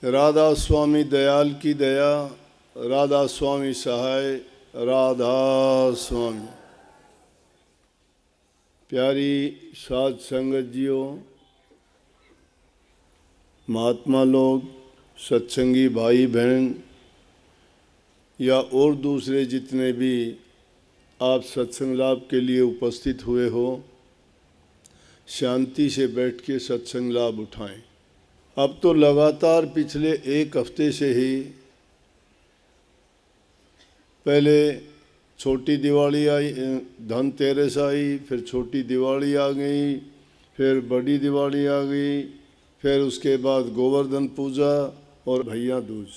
राधा स्वामी दयाल की दया, राधा स्वामी सहाय, राधा स्वामी। प्यारी साध संगत जियो, महात्मा लोग, सत्संगी भाई बहन या और दूसरे जितने भी आप सत्संग लाभ के लिए उपस्थित हुए हो, शांति से बैठ के सत्संग लाभ उठाएं। अब तो लगातार पिछले एक हफ्ते से ही, पहले छोटी दिवाली आई, धनतेरस आई, फिर छोटी दिवाली आ गई, फिर बड़ी दिवाली आ गई, फिर उसके बाद गोवर्धन पूजा और भैया दूज।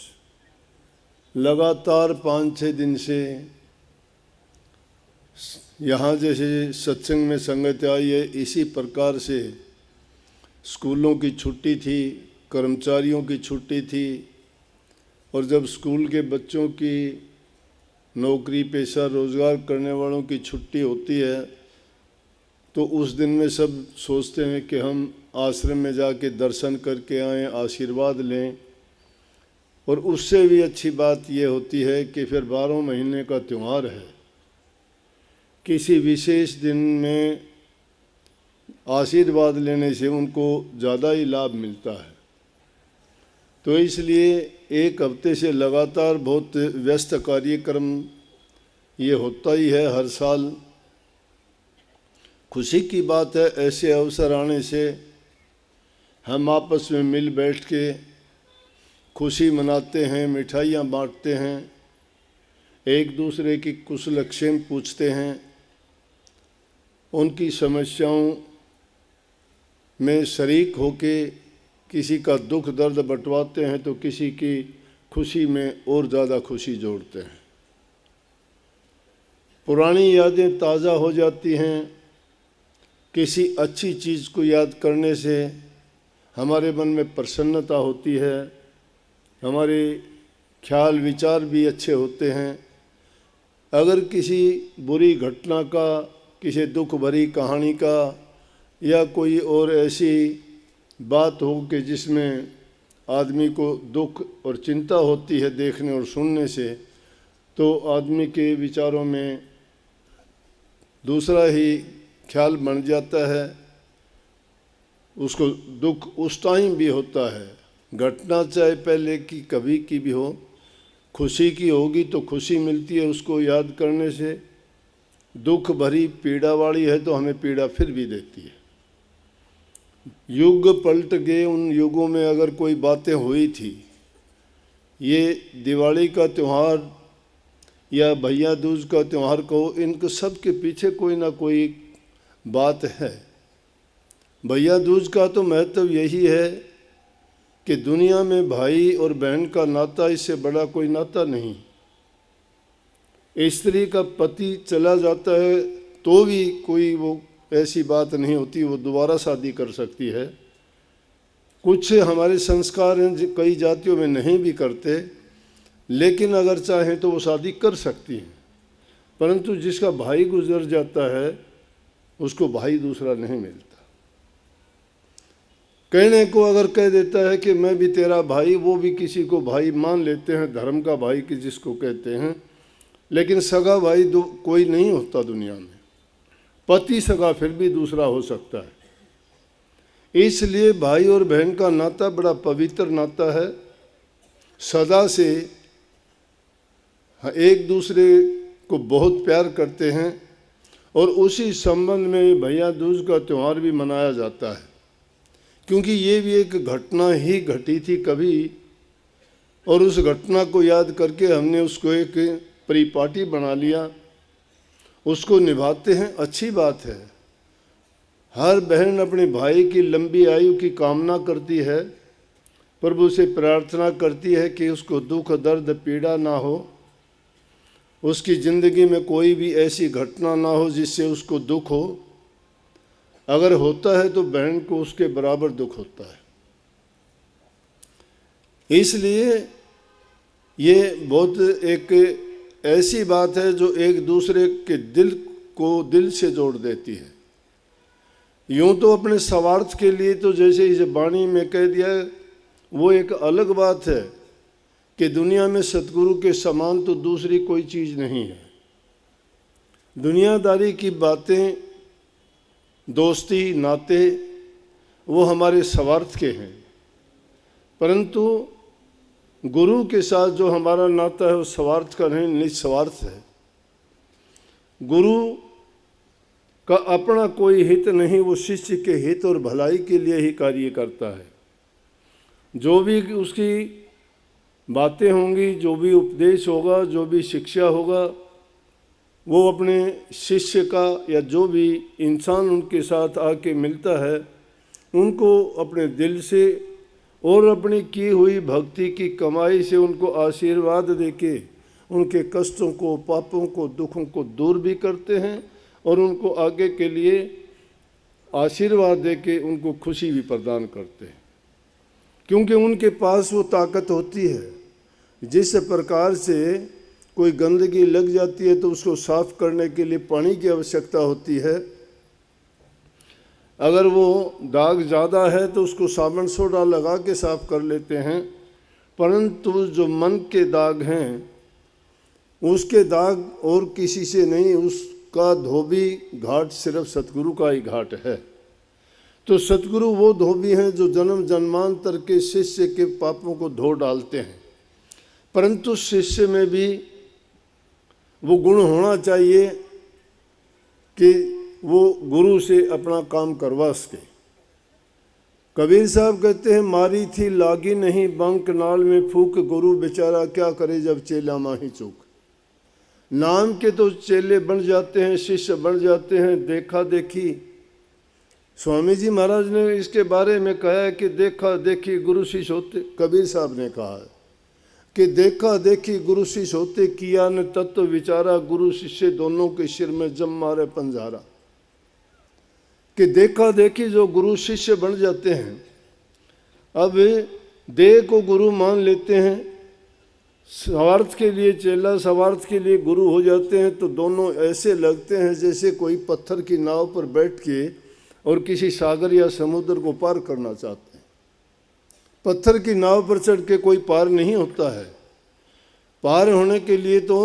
लगातार 5-6 दिन से यहाँ जैसे सत्संग में संगत आई है, इसी प्रकार से स्कूलों की छुट्टी थी, कर्मचारियों की छुट्टी थी, और जब स्कूल के बच्चों की, नौकरी पेशा रोज़गार करने वालों की छुट्टी होती है, तो उस दिन में सब सोचते हैं कि हम आश्रम में जाके दर्शन करके आएँ, आशीर्वाद लें। और उससे भी अच्छी बात ये होती है कि फिर 12 महीने का त्यौहार है, किसी विशेष दिन में आशीर्वाद लेने से उनको ज़्यादा ही लाभ मिलता है। तो इसलिए एक हफ्ते से लगातार बहुत व्यस्त कार्यक्रम ये होता ही है हर साल। खुशी की बात है, ऐसे अवसर आने से हम आपस में मिल बैठ के खुशी मनाते हैं, मिठाइयाँ बांटते हैं, एक दूसरे की कुशलक्षेम पूछते हैं, उनकी समस्याओं में शरीक होके किसी का दुख दर्द बंटवाते हैं, तो किसी की खुशी में और ज़्यादा खुशी जोड़ते हैं। पुरानी यादें ताज़ा हो जाती हैं। किसी अच्छी चीज़ को याद करने से हमारे मन में प्रसन्नता होती है, हमारे ख्याल विचार भी अच्छे होते हैं। अगर किसी बुरी घटना का, किसी दुख भरी कहानी का या कोई और ऐसी बात हो कि जिसमें आदमी को दुख और चिंता होती है देखने और सुनने से, तो आदमी के विचारों में दूसरा ही ख्याल बन जाता है। उसको दुख उस टाइम भी होता है, घटना चाहे पहले की कभी की भी हो, खुशी की होगी तो खुशी मिलती है उसको याद करने से। दुख भरी पीड़ा वाली है तो हमें पीड़ा फिर भी देती है। युग पलट गए, उन युगों में अगर कोई बातें हुई थी, ये दिवाली का त्यौहार या भैया दूज का त्यौहार कहो, इनके सब के पीछे कोई ना कोई बात है। भैया दूज का तो महत्व यही है कि दुनिया में भाई और बहन का नाता, इससे बड़ा कोई नाता नहीं। स्त्री का पति चला जाता है तो भी कोई वो ऐसी बात नहीं होती, वो दोबारा शादी कर सकती है। कुछ हमारे संस्कार हैं कई जातियों में नहीं भी करते, लेकिन अगर चाहें तो वो शादी कर सकती हैं। परंतु जिसका भाई गुजर जाता है उसको भाई दूसरा नहीं मिलता। कहने को अगर कह देता है कि मैं भी तेरा भाई, वो भी किसी को भाई मान लेते हैं, धर्म का भाई की जिसको कहते हैं, लेकिन सगा भाई कोई नहीं होता दुनिया में। पति सगा फिर भी दूसरा हो सकता है। इसलिए भाई और बहन का नाता बड़ा पवित्र नाता है। सदा से एक दूसरे को बहुत प्यार करते हैं, और उसी संबंध में भैया दूज का त्यौहार भी मनाया जाता है, क्योंकि ये भी एक घटना ही घटी थी कभी, और उस घटना को याद करके हमने उसको एक परिपाटी बना लिया, उसको निभाते हैं। अच्छी बात है। हर बहन अपने भाई की लंबी आयु की कामना करती है, प्रभु से प्रार्थना करती है कि उसको दुख दर्द पीड़ा ना हो, उसकी ज़िंदगी में कोई भी ऐसी घटना ना हो जिससे उसको दुख हो। अगर होता है तो बहन को उसके बराबर दुख होता है। इसलिए ये बहुत एक ऐसी बात है जो एक दूसरे के दिल को दिल से जोड़ देती है। यूं तो अपने स्वार्थ के लिए तो जैसे इस वाणी में कह दिया, वो एक अलग बात है कि दुनिया में सतगुरु के समान तो दूसरी कोई चीज़ नहीं है। दुनियादारी की बातें, दोस्ती, नाते वो हमारे स्वार्थ के हैं, परंतु गुरु के साथ जो हमारा नाता है वो स्वार्थ का नहीं, निस्वार्थ है। गुरु का अपना कोई हित नहीं, वो शिष्य के हित और भलाई के लिए ही कार्य करता है। जो भी उसकी बातें होंगी, जो भी उपदेश होगा, जो भी शिक्षा होगा, वो अपने शिष्य का या जो भी इंसान उनके साथ आके मिलता है उनको अपने दिल से और अपनी की हुई भक्ति की कमाई से उनको आशीर्वाद देके उनके कष्टों को, पापों को, दुखों को दूर भी करते हैं और उनको आगे के लिए आशीर्वाद देके उनको खुशी भी प्रदान करते हैं, क्योंकि उनके पास वो ताकत होती है। जिस प्रकार से कोई गंदगी लग जाती है तो उसको साफ करने के लिए पानी की आवश्यकता होती है, अगर वो दाग ज़्यादा है तो उसको साबुन सोडा लगा के साफ कर लेते हैं, परंतु जो मन के दाग हैं उसके दाग और किसी से नहीं, उसका धोबी घाट सिर्फ सतगुरु का ही घाट है। तो सतगुरु वो धोबी हैं जो जन्म जन्मांतर के शिष्य के पापों को धो डालते हैं, परंतु शिष्य में भी वो गुण होना चाहिए कि वो गुरु से अपना काम करवा सके। कबीर साहब कहते हैं, मारी थी लागी नहीं बंक नाल में फूक, गुरु बेचारा क्या करे जब चेला माही चूक। नाम के तो चेले बन जाते हैं, शिष्य बन जाते हैं, देखा देखी। स्वामी जी महाराज ने इसके बारे में कहा है कि देखा देखी गुरु शिष्य होते। कबीर साहब ने कहा है कि देखा देखी गुरु शिष्य होते, किया न तत्व विचारा, गुरु शिष्य दोनों के सिर में जम मारे पंजारा। कि देखा देखी जो गुरु शिष्य बन जाते हैं, अब देह को गुरु मान लेते हैं, स्वार्थ के लिए चेला, स्वार्थ के लिए गुरु हो जाते हैं, तो दोनों ऐसे लगते हैं जैसे कोई पत्थर की नाव पर बैठ के और किसी सागर या समुद्र को पार करना चाहते हैं। पत्थर की नाव पर चढ़ के कोई पार नहीं होता है। पार होने के लिए तो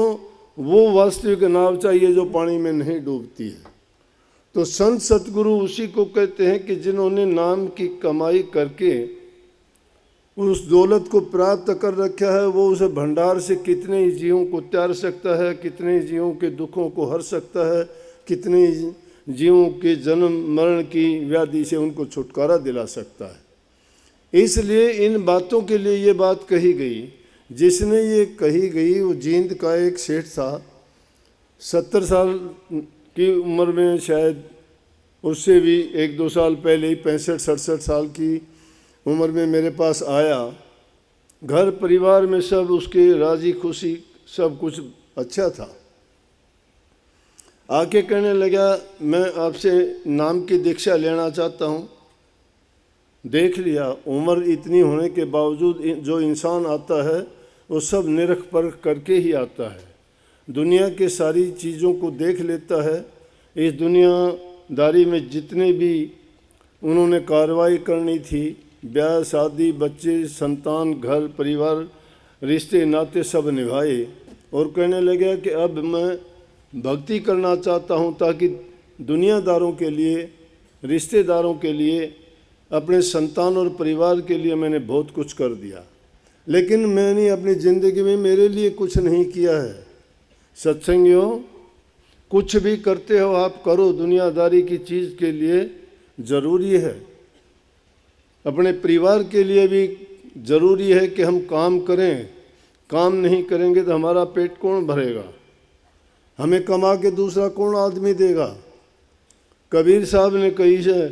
वो वास्तविक नाव चाहिए जो पानी में नहीं डूबती है। तो संत सतगुरु उसी को कहते हैं कि जिन्होंने नाम की कमाई करके उस दौलत को प्राप्त कर रखा है, वो उस भंडार से कितने ही जीवों को त्यार सकता है, कितने ही जीवों के दुखों को हर सकता है, कितने जीवों के जन्म मरण की व्याधि से उनको छुटकारा दिला सकता है। इसलिए इन बातों के लिए ये बात कही गई। जिसने ये कही गई वो जींद का एक सेठ था, 70 साल की उम्र में, शायद उससे भी 1-2 साल पहले ही 65-67 साल की उम्र में मेरे पास आया। घर परिवार में सब उसके राजी खुशी, सब कुछ अच्छा था। आके कहने लगा, मैं आपसे नाम की दीक्षा लेना चाहता हूँ। देख लिया, उम्र इतनी होने के बावजूद जो इंसान आता है वो सब निरख परख करके ही आता है, दुनिया के सारी चीज़ों को देख लेता है। इस दुनियादारी में जितने भी उन्होंने कार्रवाई करनी थी, ब्याह शादी, बच्चे, संतान, घर परिवार, रिश्ते नाते सब निभाए और कहने लगा कि अब मैं भक्ति करना चाहता हूँ, ताकि दुनियादारों के लिए, रिश्तेदारों के लिए, अपने संतान और परिवार के लिए मैंने बहुत कुछ कर दिया, लेकिन मैंने अपनी ज़िंदगी में मेरे लिए कुछ नहीं किया है। सत्संगियों, कुछ भी करते हो आप करो, दुनियादारी की चीज़ के लिए ज़रूरी है। अपने परिवार के लिए भी ज़रूरी है कि हम काम करें। काम नहीं करेंगे तो हमारा पेट कौन भरेगा? हमें कमा के दूसरा कौन आदमी देगा? कबीर साहब ने कही है,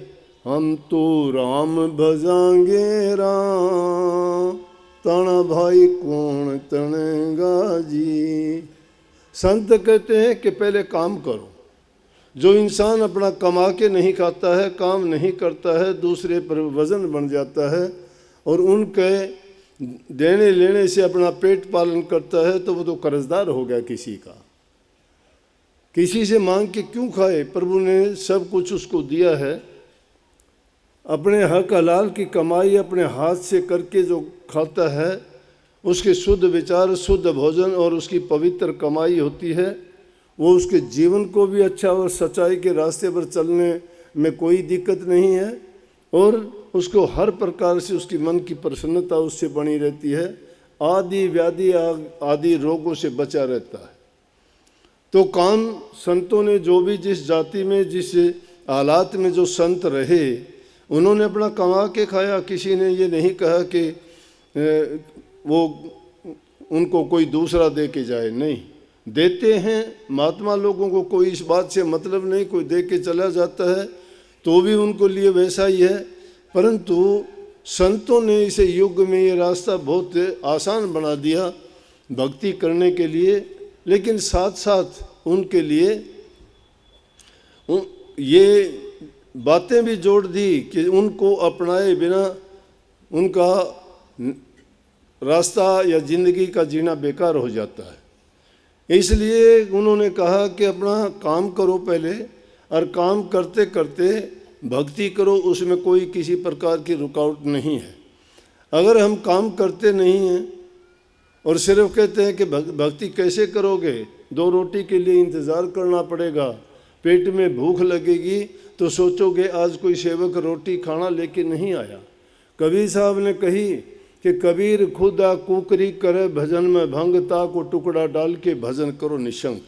हम तो राम भजांगे राम, ताना भाई कौन तनेगा जी। संत कहते हैं कि पहले काम करो। जो इंसान अपना कमा के नहीं खाता है, काम नहीं करता है, दूसरे पर वजन बन जाता है और उनके देने लेने से अपना पेट पालन करता है, तो वो तो कर्जदार हो गया किसी का। किसी से मांग के क्यों खाए? प्रभु ने सब कुछ उसको दिया है, अपने हक हलाल की कमाई अपने हाथ से करके जो खाता है उसके शुद्ध विचार, शुद्ध भोजन और उसकी पवित्र कमाई होती है, वो उसके जीवन को भी अच्छा और सच्चाई के रास्ते पर चलने में कोई दिक्कत नहीं है और उसको हर प्रकार से उसकी मन की प्रसन्नता उससे बनी रहती है, आदि व्याधि आदि रोगों से बचा रहता है। तो काम संतों ने जो भी जिस जाति में जिस हालात में जो संत रहे उन्होंने अपना कमा के खाया। किसी ने ये नहीं कहा कि वो उनको कोई दूसरा दे के जाए, नहीं, देते हैं महात्मा लोगों को, कोई इस बात से मतलब नहीं, कोई दे के चला जाता है तो भी उनको लिए वैसा ही है। परंतु संतों ने इस युग में ये रास्ता बहुत आसान बना दिया भक्ति करने के लिए, लेकिन साथ साथ उनके लिए ये बातें भी जोड़ दी कि उनको अपनाए बिना उनका रास्ता या जिंदगी का जीना बेकार हो जाता है। इसलिए उन्होंने कहा कि अपना काम करो पहले, और काम करते करते भक्ति करो, उसमें कोई किसी प्रकार की रुकावट नहीं है। अगर हम काम करते नहीं हैं और सिर्फ कहते हैं कि भक्ति कैसे करोगे, 2 रोटी के लिए इंतज़ार करना पड़ेगा, पेट में भूख लगेगी तो सोचोगे आज कोई सेवक रोटी खाना लेके नहीं आया। कबीर साहब ने कही कि कबीर खुदा कुकरी करे भजन में भंग, ता को टुकड़ा डाल के भजन करो निशंक।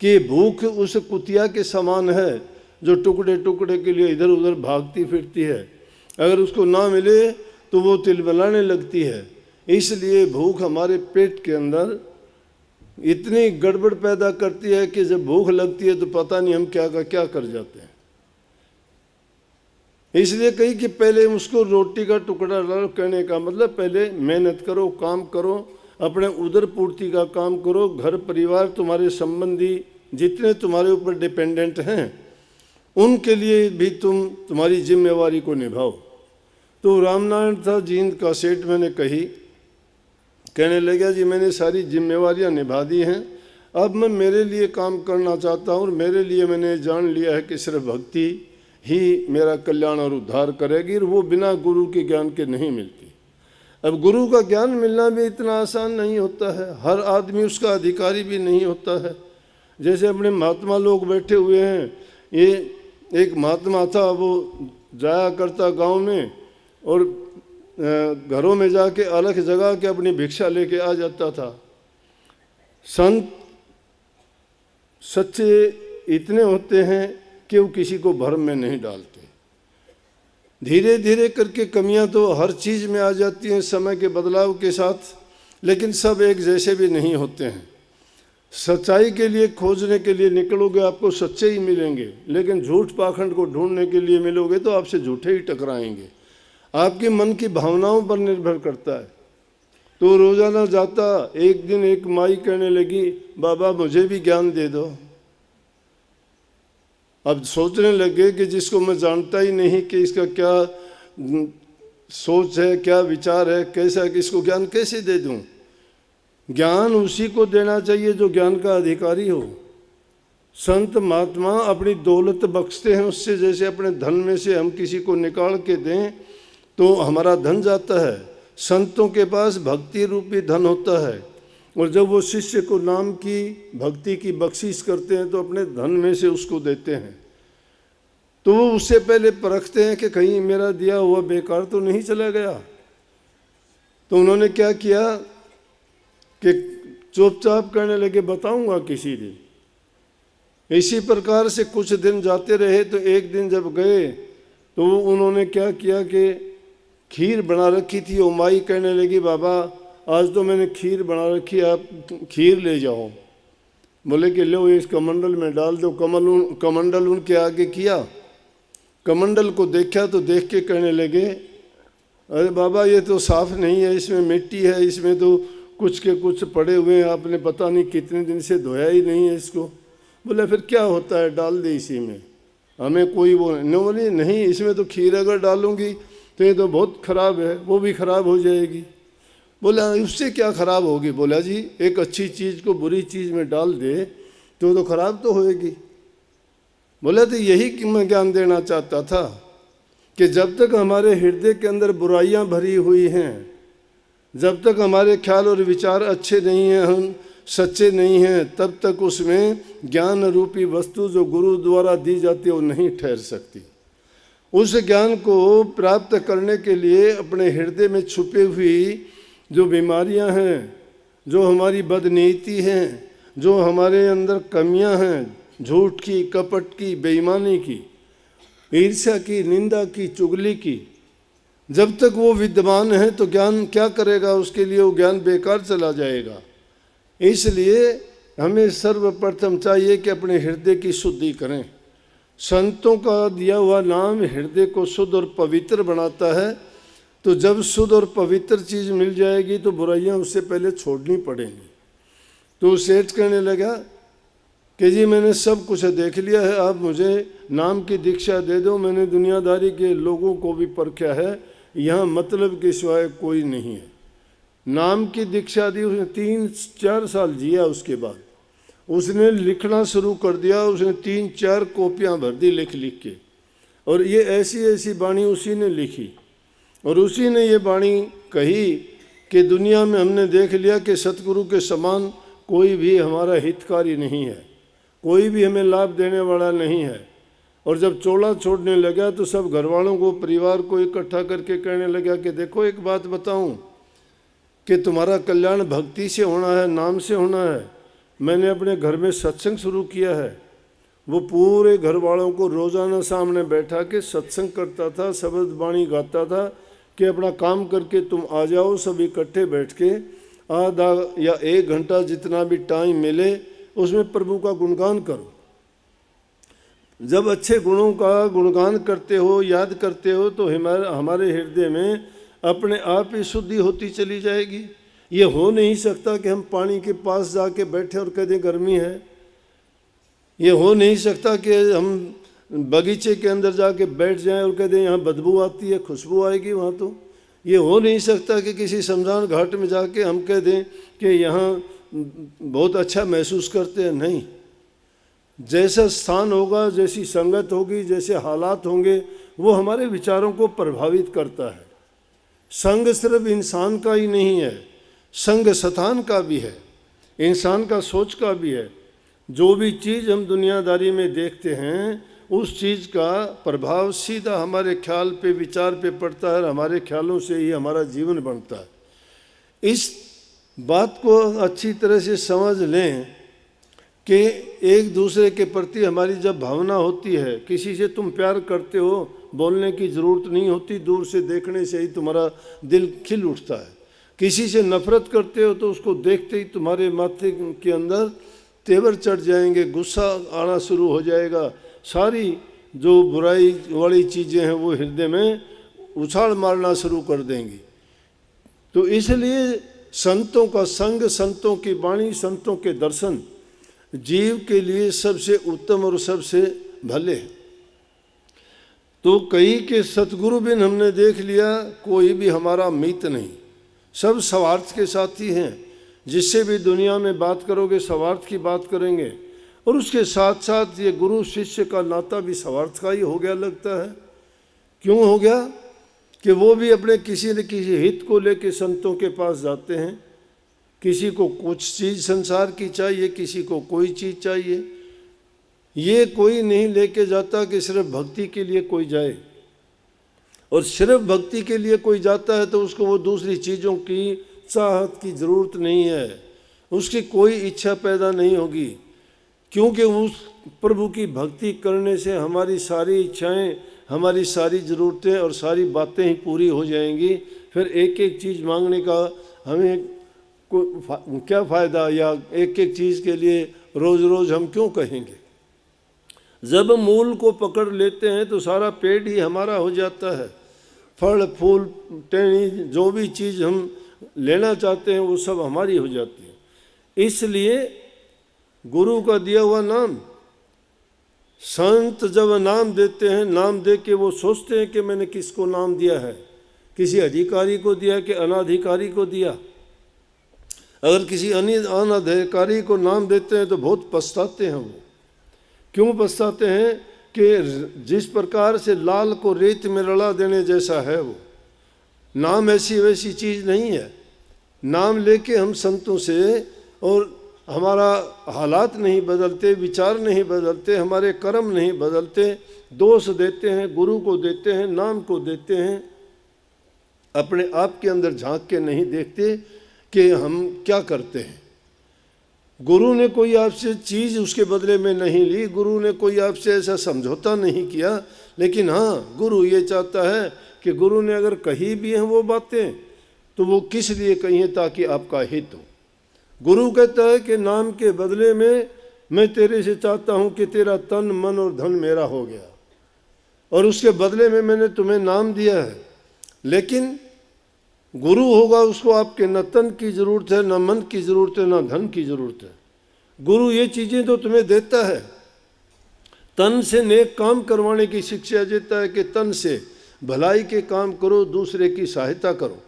कि भूख उस कुतिया के समान है जो टुकड़े टुकड़े के लिए इधर उधर भागती फिरती है, अगर उसको ना मिले तो वो तिलमिलाने लगती है। इसलिए भूख हमारे पेट के अंदर इतनी गड़बड़ पैदा करती है कि जब भूख लगती है तो पता नहीं हम क्या का क्या कर जाते हैं। इसलिए कही कि पहले उसको रोटी का टुकड़ा डालो, कहने का मतलब पहले मेहनत करो, काम करो, अपने उदर पूर्ति का काम करो, घर परिवार तुम्हारे संबंधी जितने तुम्हारे ऊपर डिपेंडेंट हैं उनके लिए भी तुम्हारी जिम्मेवारी को निभाओ। तो रामनारायण था जींद का सेठ मैंने कही, कहने लगा जी मैंने सारी जिम्मेवारियां निभा दी हैं, अब मैं मेरे लिए काम करना चाहता हूँ और मेरे लिए मैंने जान लिया है कि सिर्फ भक्ति ही मेरा कल्याण और उद्धार करेगी, और वो बिना गुरु के ज्ञान के नहीं मिलती। अब गुरु का ज्ञान मिलना भी इतना आसान नहीं होता है, हर आदमी उसका अधिकारी भी नहीं होता है। जैसे अपने महात्मा लोग बैठे हुए हैं, ये एक महात्मा था, वो जाया करता गांव में और घरों में जाके अलग जगह के अपनी भिक्षा लेके आ जाता था। संत सच्चे इतने होते हैं कि वो किसी को भ्रम में नहीं डालते। धीरे धीरे करके कमियां तो हर चीज़ में आ जाती हैं समय के बदलाव के साथ, लेकिन सब एक जैसे भी नहीं होते हैं। सच्चाई के लिए खोजने के लिए निकलोगे आपको सच्चे ही मिलेंगे, लेकिन झूठ पाखंड को ढूंढने के लिए मिलोगे तो आपसे झूठे ही टकराएंगे। आपके मन की भावनाओं पर निर्भर करता है। तो रोजाना जाता, एक दिन एक माई कहने लगी बाबा मुझे भी ज्ञान दे दो। अब सोचने लगे कि जिसको मैं जानता ही नहीं कि इसका क्या सोच है, क्या विचार है, कैसा, किसको ज्ञान कैसे दे दूं। ज्ञान उसी को देना चाहिए जो ज्ञान का अधिकारी हो। संत महात्मा अपनी दौलत बख्शते हैं उससे, जैसे अपने धन में से हम किसी को निकाल के दें तो हमारा धन जाता है। संतों के पास भक्ति रूपी धन होता है, और जब वो शिष्य को नाम की भक्ति की बख्शिश करते हैं तो अपने धन में से उसको देते हैं। तो वो उससे पहले परखते हैं कि कहीं मेरा दिया हुआ बेकार तो नहीं चला गया। तो उन्होंने क्या किया कि चुपचाप कहने लगे बताऊंगा किसी दिन। इसी प्रकार से कुछ दिन जाते रहे। तो एक दिन जब गए तो उन्होंने क्या किया कि खीर बना रखी थी। वो माई कहने लगी बाबा आज तो मैंने खीर बना रखी, आप खीर ले जाओ। बोले कि लो इस कमंडल में डाल दो। कमंडल उनके आगे किया, कमंडल को देखा तो देख के कहने लगे अरे बाबा ये तो साफ नहीं है, इसमें मिट्टी है, इसमें तो कुछ के कुछ पड़े हुए हैं, आपने पता नहीं कितने दिन से धोया ही नहीं है इसको। बोले फिर क्या होता है, डाल दे इसी में, हमें कोई वो बोली नहीं, इसमें तो खीर अगर डालूंगी तो ये तो बहुत ख़राब है, वो भी ख़राब हो जाएगी। बोला उससे क्या ख़राब होगी। बोला जी एक अच्छी चीज़ को बुरी चीज़ में डाल दे तो ख़राब तो होएगी। बोला तो यही कि मैं ज्ञान देना चाहता था कि जब तक हमारे हृदय के अंदर बुराइयां भरी हुई हैं, जब तक हमारे ख्याल और विचार अच्छे नहीं हैं, हम सच्चे नहीं हैं, तब तक उसमें ज्ञान रूपी वस्तु जो गुरु द्वारा दी जाती है वो नहीं ठहर सकती। उस ज्ञान को प्राप्त करने के लिए अपने हृदय में छुपी हुई जो बीमारियां हैं, जो हमारी बदनीति हैं, जो हमारे अंदर कमियां हैं, झूठ की, कपट की, बेईमानी की, ईर्ष्या की, निंदा की, चुगली की, जब तक वो विद्यमान है तो ज्ञान क्या करेगा? उसके लिए वो ज्ञान बेकार चला जाएगा। इसलिए हमें सर्वप्रथम चाहिए कि अपने हृदय की शुद्धि करें। संतों का दिया हुआ नाम हृदय को शुद्ध और पवित्र बनाता है। तो जब शुद्ध और पवित्र चीज़ मिल जाएगी तो बुराइयां उससे पहले छोड़नी पड़ेंगी। तो सेठ कहने लगा कि जी मैंने सब कुछ देख लिया है, आप मुझे नाम की दीक्षा दे दो। मैंने दुनियादारी के लोगों को भी परखा है, यहाँ मतलब के सिवाय कोई नहीं है। नाम की दीक्षा दी, उसने 3-4 साल जिया। उसके बाद उसने लिखना शुरू कर दिया। उसने 3-4 कॉपियाँ भर दी लिख लिख के, और ये ऐसी ऐसी वाणी उसी ने लिखी। और उसी ने ये वाणी कही कि दुनिया में हमने देख लिया कि सतगुरु के समान कोई भी हमारा हितकारी नहीं है, कोई भी हमें लाभ देने वाला नहीं है। और जब चोला छोड़ने लगा तो सब घरवालों को, परिवार को इकट्ठा करके कहने लगा कि देखो एक बात बताऊं कि तुम्हारा कल्याण भक्ति से होना है, नाम से होना है। मैंने अपने घर में सत्संग शुरू किया है। वो पूरे घर वालों को रोज़ाना सामने बैठा के सत्संग करता था, शब्द वाणी गाता था कि अपना काम करके तुम आ जाओ, सब इकट्ठे बैठ के आधा या 1 घंटा जितना भी टाइम मिले उसमें प्रभु का गुणगान करो। जब अच्छे गुणों का गुणगान करते हो, याद करते हो, तो हमारे हृदय में अपने आप ही शुद्धि होती चली जाएगी। ये हो नहीं सकता कि हम पानी के पास जाके बैठे और कह दें गर्मी है। ये हो नहीं सकता कि हम बगीचे के अंदर जाके बैठ जाएं और कह दें यहाँ बदबू आती है, खुशबू आएगी वहाँ। तो ये हो नहीं सकता कि किसी शमशान घाट में जाके हम कह दें कि यहाँ बहुत अच्छा महसूस करते हैं। नहीं, जैसा स्थान होगा, जैसी संगत होगी, जैसे हालात होंगे, वो हमारे विचारों को प्रभावित करता है। संग सिर्फ इंसान का ही नहीं है, संग स्थान का भी है, इंसान का सोच का भी है। जो भी चीज़ हम दुनियादारी में देखते हैं उस चीज़ का प्रभाव सीधा हमारे ख्याल पे, विचार पे पड़ता है और हमारे ख्यालों से ही हमारा जीवन बनता है। इस बात को अच्छी तरह से समझ लें कि एक दूसरे के प्रति हमारी जब भावना होती है, किसी से तुम प्यार करते हो, बोलने की ज़रूरत नहीं होती, दूर से देखने से ही तुम्हारा दिल खिल उठता है। किसी से नफरत करते हो तो उसको देखते ही तुम्हारे माथे के अंदर तेवर चढ़ जाएंगे, गुस्सा आना शुरू हो जाएगा, सारी जो बुराई वाली चीज़ें हैं वो हृदय में उछाल मारना शुरू कर देंगी। तो इसलिए संतों का संग, संतों की वाणी, संतों के दर्शन जीव के लिए सबसे उत्तम और सबसे भले। तो कई के सतगुरु बिन हमने देख लिया कोई भी हमारा मित्र नहीं, सब स्वार्थ के साथी हैं। जिससे भी दुनिया में बात करोगे स्वार्थ की बात करेंगे। और उसके साथ साथ ये गुरु शिष्य का नाता भी स्वार्थ का ही हो गया लगता है। क्यों हो गया? कि वो भी अपने किसी न किसी हित को लेके संतों के पास जाते हैं। किसी को कुछ चीज़ संसार की चाहिए, किसी को कोई चीज़ चाहिए। ये कोई नहीं लेके जाता कि सिर्फ भक्ति के लिए कोई जाए, और सिर्फ भक्ति के लिए कोई जाता है तो उसको वो दूसरी चीज़ों की चाहत की ज़रूरत नहीं है, उसकी कोई इच्छा पैदा नहीं होगी। क्योंकि उस प्रभु की भक्ति करने से हमारी सारी इच्छाएं, हमारी सारी ज़रूरतें और सारी बातें ही पूरी हो जाएंगी। फिर एक एक चीज़ मांगने का हमें क्या फ़ायदा, या एक एक चीज़ के लिए रोज़ रोज़ हम क्यों कहेंगे। जब मूल को पकड़ लेते हैं तो सारा पेड़ ही हमारा हो जाता है। फल फूल टहनी जो भी चीज़ हम लेना चाहते हैं वो सब हमारी हो जाती है। इसलिए गुरु का दिया हुआ नाम, संत जब नाम देते हैं, नाम दे के वो सोचते हैं कि मैंने किसको नाम दिया है, किसी अधिकारी को दिया कि अनाधिकारी को दिया। अगर किसी अनाधिकारी को नाम देते हैं तो बहुत पछताते हैं। वो क्यों पछताते हैं? कि जिस प्रकार से लाल को रेत में रला देने जैसा है वो नाम, ऐसी वैसी चीज़ नहीं है। नाम लेके हम संतों से, और हमारा हालात नहीं बदलते, विचार नहीं बदलते, हमारे कर्म नहीं बदलते, दोष देते हैं, गुरु को देते हैं, नाम को देते हैं, अपने आप के अंदर झांक के नहीं देखते कि हम क्या करते हैं। गुरु ने कोई आपसे चीज़ उसके बदले में नहीं ली, गुरु ने कोई आपसे ऐसा समझौता नहीं किया, लेकिन हाँ, गुरु ये चाहता है कि गुरु ने अगर कही भी हैं वो बातें तो वो किस लिए कही है, ताकि आपका हित हो। गुरु कहता है कि नाम के बदले में मैं तेरे से चाहता हूँ कि तेरा तन मन और धन मेरा हो गया, और उसके बदले में मैंने तुम्हें नाम दिया है। लेकिन गुरु होगा, उसको आपके न तन की ज़रूरत है, न मन की ज़रूरत है, न धन की ज़रूरत है। गुरु ये चीज़ें तो तुम्हें देता है, तन से नेक काम करवाने की शिक्षा देता है कि तन से भलाई के काम करो, दूसरे की सहायता करो,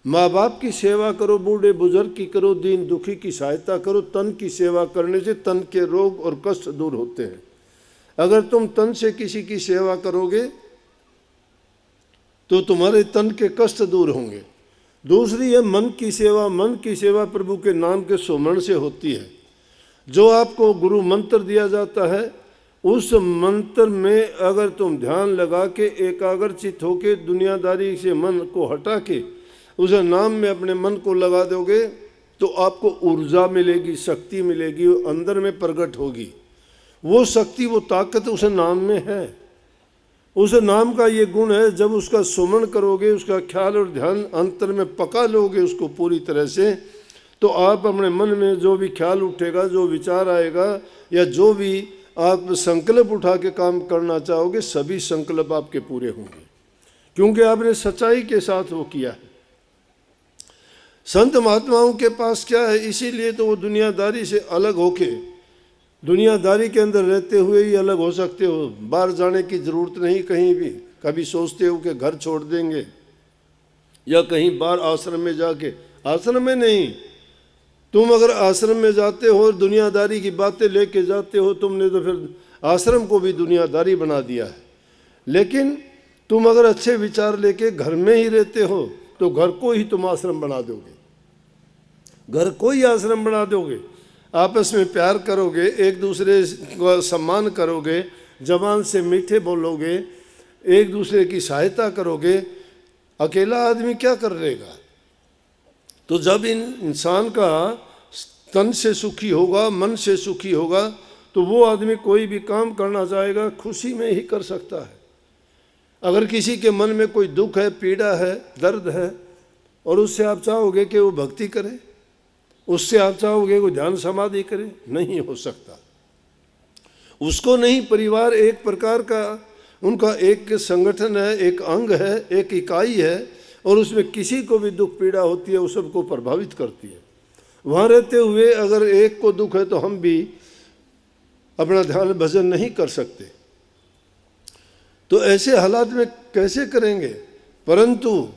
माँ बाप की सेवा करो, बूढ़े बुजुर्ग की करो, दीन दुखी की सहायता करो। तन की सेवा करने से तन के रोग और कष्ट दूर होते हैं। अगर तुम तन से किसी की सेवा करोगे तो तुम्हारे तन के कष्ट दूर होंगे। दूसरी है मन की सेवा। मन की सेवा प्रभु के नाम के सुमरण से होती है। जो आपको गुरु मंत्र दिया जाता है, उस मंत्र में अगर तुम ध्यान लगा के एकाग्रचित होके दुनियादारी से मन को हटा के उस नाम में अपने मन को लगा दोगे तो आपको ऊर्जा मिलेगी, शक्ति मिलेगी, वो अंदर में प्रकट होगी। वो शक्ति, वो ताकत उस नाम में है। उस नाम का ये गुण है, जब उसका सुमरण करोगे, उसका ख्याल और ध्यान अंतर में पका लोगे उसको पूरी तरह से, तो आप अपने मन में जो भी ख्याल उठेगा, जो विचार आएगा, या जो भी आप संकल्प उठा के काम करना चाहोगे, सभी संकल्प आपके पूरे होंगे, क्योंकि आपने सच्चाई के साथ वो किया है। संत महात्माओं के पास क्या है, इसीलिए तो वो दुनियादारी से अलग होके, दुनियादारी के अंदर रहते हुए ही अलग हो सकते हो। बाहर जाने की ज़रूरत नहीं कहीं भी। कभी सोचते हो कि घर छोड़ देंगे या कहीं बाहर आश्रम में जाके, आश्रम में नहीं, तुम अगर आश्रम में जाते हो और दुनियादारी की बातें लेके जाते हो, तुमने तो फिर आश्रम को भी दुनियादारी बना दिया है। लेकिन तुम अगर अच्छे विचार लेके घर में ही रहते हो तो घर को ही तुम आश्रम बना दोगे, घर को ही आश्रम बना दोगे। आपस में प्यार करोगे, एक दूसरे का सम्मान करोगे, जबान से मीठे बोलोगे, एक दूसरे की सहायता करोगे। अकेला आदमी क्या कर लेगा? तो जब इंसान का तन से सुखी होगा, मन से सुखी होगा, तो वो आदमी कोई भी काम करना चाहेगा खुशी में ही कर सकता है। अगर किसी के मन में कोई दुख है, पीड़ा है, दर्द है, और उससे आप चाहोगे कि वो भक्ति करे, उससे आप चाहोगे वो ध्यान समाधि करे, नहीं हो सकता। उसको नहीं, परिवार एक प्रकार का उनका एक संगठन है, एक अंग है, एक इकाई है, और उसमें किसी को भी दुख पीड़ा होती है वो सबको प्रभावित करती है। वहाँ रहते हुए अगर एक को दुख है तो हम भी अपना ध्यान भजन नहीं कर सकते। तो ऐसे हालात में कैसे करेंगे? परंतु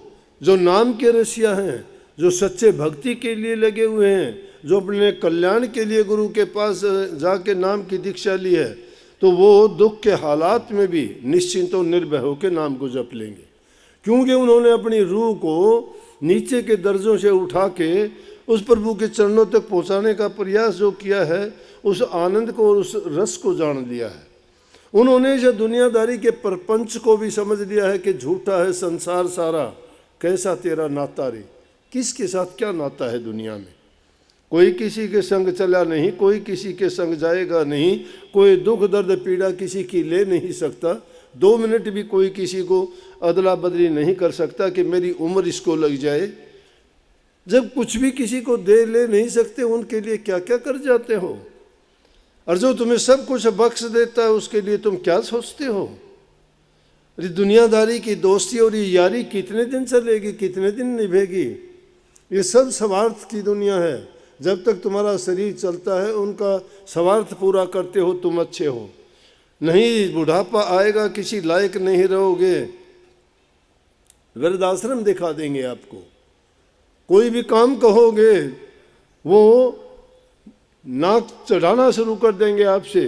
जो नाम के रसिया हैं, जो सच्चे भक्ति के लिए लगे हुए हैं, जो अपने कल्याण के लिए गुरु के पास जाके नाम की दीक्षा ली है, तो वो दुख के हालात में भी निश्चिंत और निर्भय होकर नाम को जप लेंगे, क्योंकि उन्होंने अपनी रूह को नीचे के दर्जों से उठा के उस प्रभु के चरणों तक पहुंचाने का प्रयास जो किया है, उस आनंद को और उस रस को जान लिया है। उन्होंने जो दुनियादारी के प्रपंच को भी समझ लिया है कि झूठा है संसार सारा, कैसा तेरा नाता रे, किसके साथ क्या नाता है दुनिया में। कोई किसी के संग चला नहीं, कोई किसी के संग जाएगा नहीं, कोई दुख दर्द पीड़ा किसी की ले नहीं सकता। 2 मिनट भी कोई किसी को अदला बदली नहीं कर सकता कि मेरी उम्र इसको लग जाए। जब कुछ भी किसी को दे ले नहीं सकते, उनके लिए क्या क्या कर जाते हो। और जो तुम्हें सब कुछ बख्श देता है उसके लिए तुम क्या सोचते हो। अरे दुनियादारी की दोस्ती और ये यारी कितने दिन चलेगी, कितने दिन निभेगी? ये सब स्वार्थ की दुनिया है। जब तक तुम्हारा शरीर चलता है उनका स्वार्थ पूरा करते हो, तुम अच्छे हो। नहीं, बुढ़ापा आएगा, किसी लायक नहीं रहोगे, वृद्धाश्रम दिखा देंगे आपको। कोई भी काम कहोगे वो नाक चढ़ाना शुरू कर देंगे आपसे।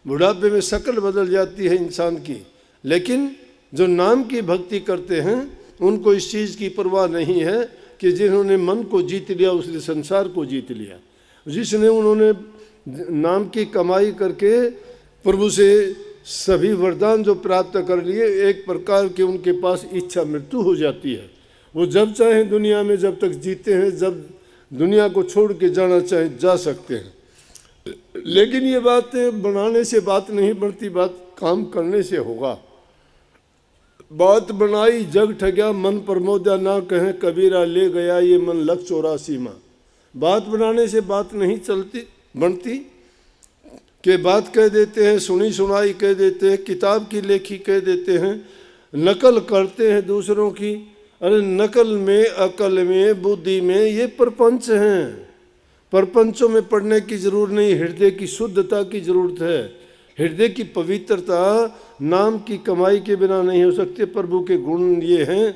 बुढ़ापे में शक्ल बदल जाती है इंसान की, लेकिन जो नाम की भक्ति करते हैं उनको इस चीज़ की परवाह नहीं है कि जिन्होंने मन को जीत लिया उसने संसार को जीत लिया। जिसने उन्होंने नाम की कमाई करके प्रभु से सभी वरदान जो प्राप्त कर लिए, एक प्रकार के उनके पास इच्छा मृत्यु हो जाती है। वो जब चाहें दुनिया में जब तक जीते हैं, जब दुनिया को छोड़ के जाना चाहें जा सकते हैं। लेकिन ये बात बनाने से बात नहीं बढ़ती, बात काम करने से होगा। बात बनाई जग ठग्या मन प्रमोदा, ना कहें कबीरा ले गया ये मन लख 84 माँ। बात बनाने से बात नहीं चलती बनती कि बात कह देते हैं, सुनी सुनाई कह देते हैं, किताब की लेखी कह देते हैं, नकल करते हैं दूसरों की। अरे नकल में, अकल में, बुद्धि में ये प्रपंच हैं। प्रपंचों में पढ़ने की जरूरत नहीं, हृदय की शुद्धता की जरूरत है। हृदय की पवित्रता नाम की कमाई के बिना नहीं हो सकती। प्रभु के गुण ये हैं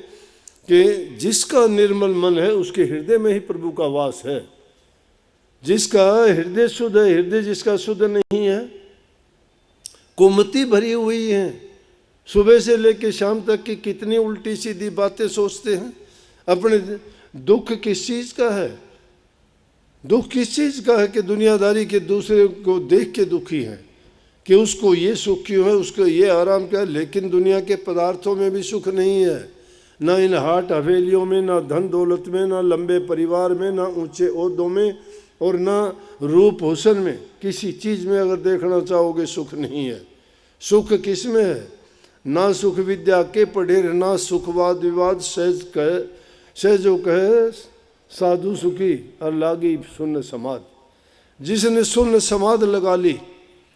कि जिसका निर्मल मन है उसके हृदय में ही प्रभु का वास है। जिसका हृदय शुद्ध है, हृदय जिसका शुद्ध नहीं है, कुमति भरी हुई है। सुबह से लेकर शाम तक की कितनी उल्टी सीधी बातें सोचते हैं। अपने दुख किस चीज़ का है? दुख किस चीज़ का है कि दुनियादारी के दूसरे को देख के दुखी है कि उसको ये सुख क्यों है, उसको ये आराम क्या है। लेकिन दुनिया के पदार्थों में भी सुख नहीं है, ना इन हाट हवेलियों में, ना धन दौलत में, ना लंबे परिवार में, ना ऊंचे ओहदों में, और ना रूप हुसन में। किसी चीज़ में अगर देखना चाहोगे सुख नहीं है। सुख किस में है? ना सुख विद्या के पढ़े, ना सुख वाद विवाद, सहजो कहे साधु सुखी और लागी शून्य समाध। जिसने शून्य समाध लगा ली,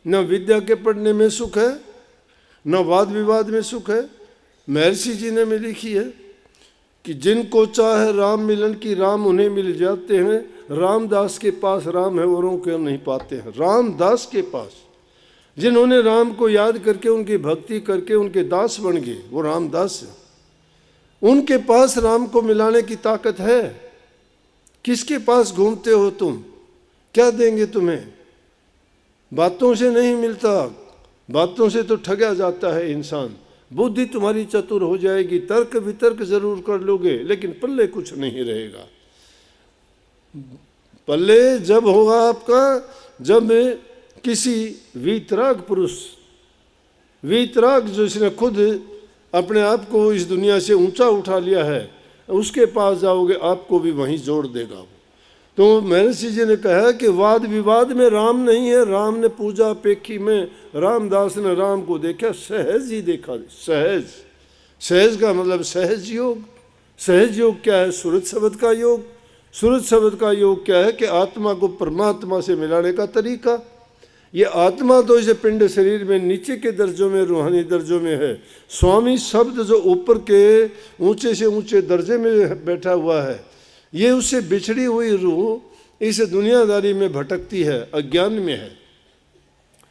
न विद्या के पढ़ने में सुख है, न वाद विवाद में सुख है। महर्षि जी ने में लिखी है कि जिनको चाहे राम मिलन की, राम उन्हें मिल जाते हैं। रामदास के पास राम है, औरों को नहीं पाते हैं। रामदास के पास, जिन्होंने राम को याद करके उनकी भक्ति करके उनके दास बन गए, वो रामदास है। उनके पास राम को मिलाने की ताकत है। किसके पास घूमते हो तुम? क्या देंगे तुम्हें? बातों से नहीं मिलता, बातों से तो ठगा जाता है इंसान। बुद्धि तुम्हारी चतुर हो जाएगी, तर्क वितर्क जरूर कर लोगे, लेकिन पल्ले कुछ नहीं रहेगा। पल्ले जब होगा आपका, जब किसी वीतराग पुरुष, वीतराग जिसने खुद अपने आप को इस दुनिया से ऊंचा उठा लिया है, उसके पास जाओगे, आपको भी वहीं जोड़ देगा वो। तो महर्षि जी ने कहा कि वाद विवाद में राम नहीं है। राम ने पूजा पेखी में, रामदास ने राम को देखा, सहज ही देखा। सहज, सहज का मतलब सहज योग। सहज योग क्या है? सूरज शब्द का योग। सूरज शब्द का योग क्या है कि आत्मा को परमात्मा से मिलाने का तरीका। ये आत्मा तो इसे पिंड शरीर में नीचे के दर्जों में, रूहानी दर्जों में है। स्वामी शब्द जो ऊपर के ऊंचे से ऊंचे दर्जे में बैठा हुआ है, ये उससे बिछड़ी हुई रूह इस दुनियादारी में भटकती है, अज्ञान में है।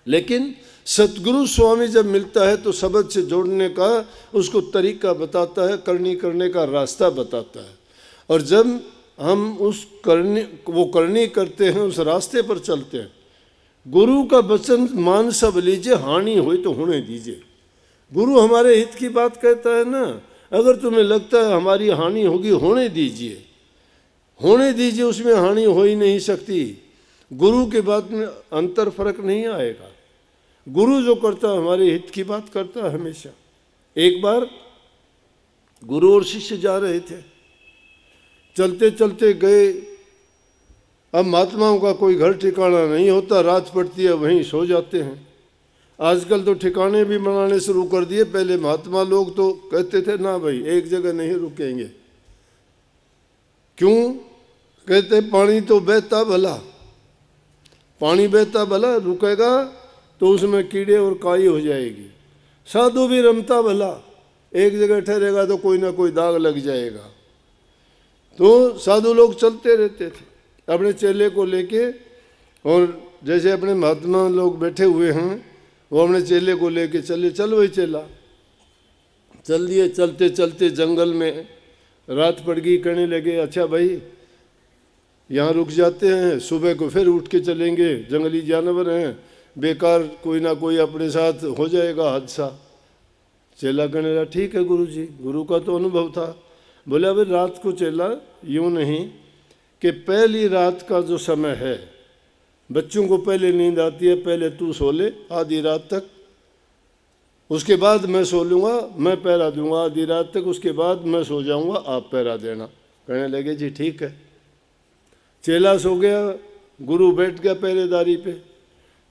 लेकिन सतगुरु स्वामी जब मिलता है तो शब्द से जोड़ने का उसको तरीका बताता है, करने का रास्ता बताता है। और जब हम उस करनी करते हैं, उस रास्ते पर चलते हैं। गुरु का वचन मान सब लीजिए, हानि हुई तो होने दीजिए। गुरु हमारे हित की बात कहता है ना। अगर तुम्हें लगता है हमारी हानि होगी, होने दीजिए, होने दीजिए, उसमें हानि हो ही नहीं सकती। गुरु के बात में अंतर फर्क नहीं आएगा। गुरु जो करता है हमारे हित की बात करता है हमेशा। एक बार गुरु और शिष्य जा रहे थे, चलते चलते गए। अब महात्माओं का कोई घर ठिकाना नहीं होता, रात पड़ती है वहीं सो जाते हैं। आजकल तो ठिकाने भी बनाने शुरू कर दिए। पहले महात्मा लोग तो कहते थे ना भाई एक जगह नहीं रुकेंगे। क्यों? कहते पानी तो बहता भला, पानी बहता भला, रुकेगा तो उसमें कीड़े और काई हो जाएगी। साधु भी रमता भला, एक जगह ठहरेगा तो कोई ना कोई दाग लग जाएगा। तो साधु लोग चलते रहते थे अपने चेले को लेके। और जैसे अपने महात्मा लोग बैठे हुए हैं, वो अपने चेले को लेके चले। चल वही चेला चल दिए। चलते चलते जंगल में रात पड़ गई, कहने लगे अच्छा भाई यहाँ रुक जाते हैं, सुबह को फिर उठ के चलेंगे, जंगली जानवर हैं, बेकार कोई ना कोई अपने साथ हो जाएगा हादसा। चेला कहने लगा ठीक है गुरु जी, गुरु का तो अनुभव था। बोले अभी रात को चेला यूँ नहीं कि पहली रात का जो समय है, बच्चों को पहले नींद आती है, पहले तू सो ले आधी रात तक, उसके बाद मैं सो लूँगा, मैं पहरा दूंगा आधी रात तक, उसके बाद मैं सो जाऊँगा, आप पहरा देना। कहने लगे जी ठीक है। चेला सो गया, गुरु बैठ गया पहरेदारी पे।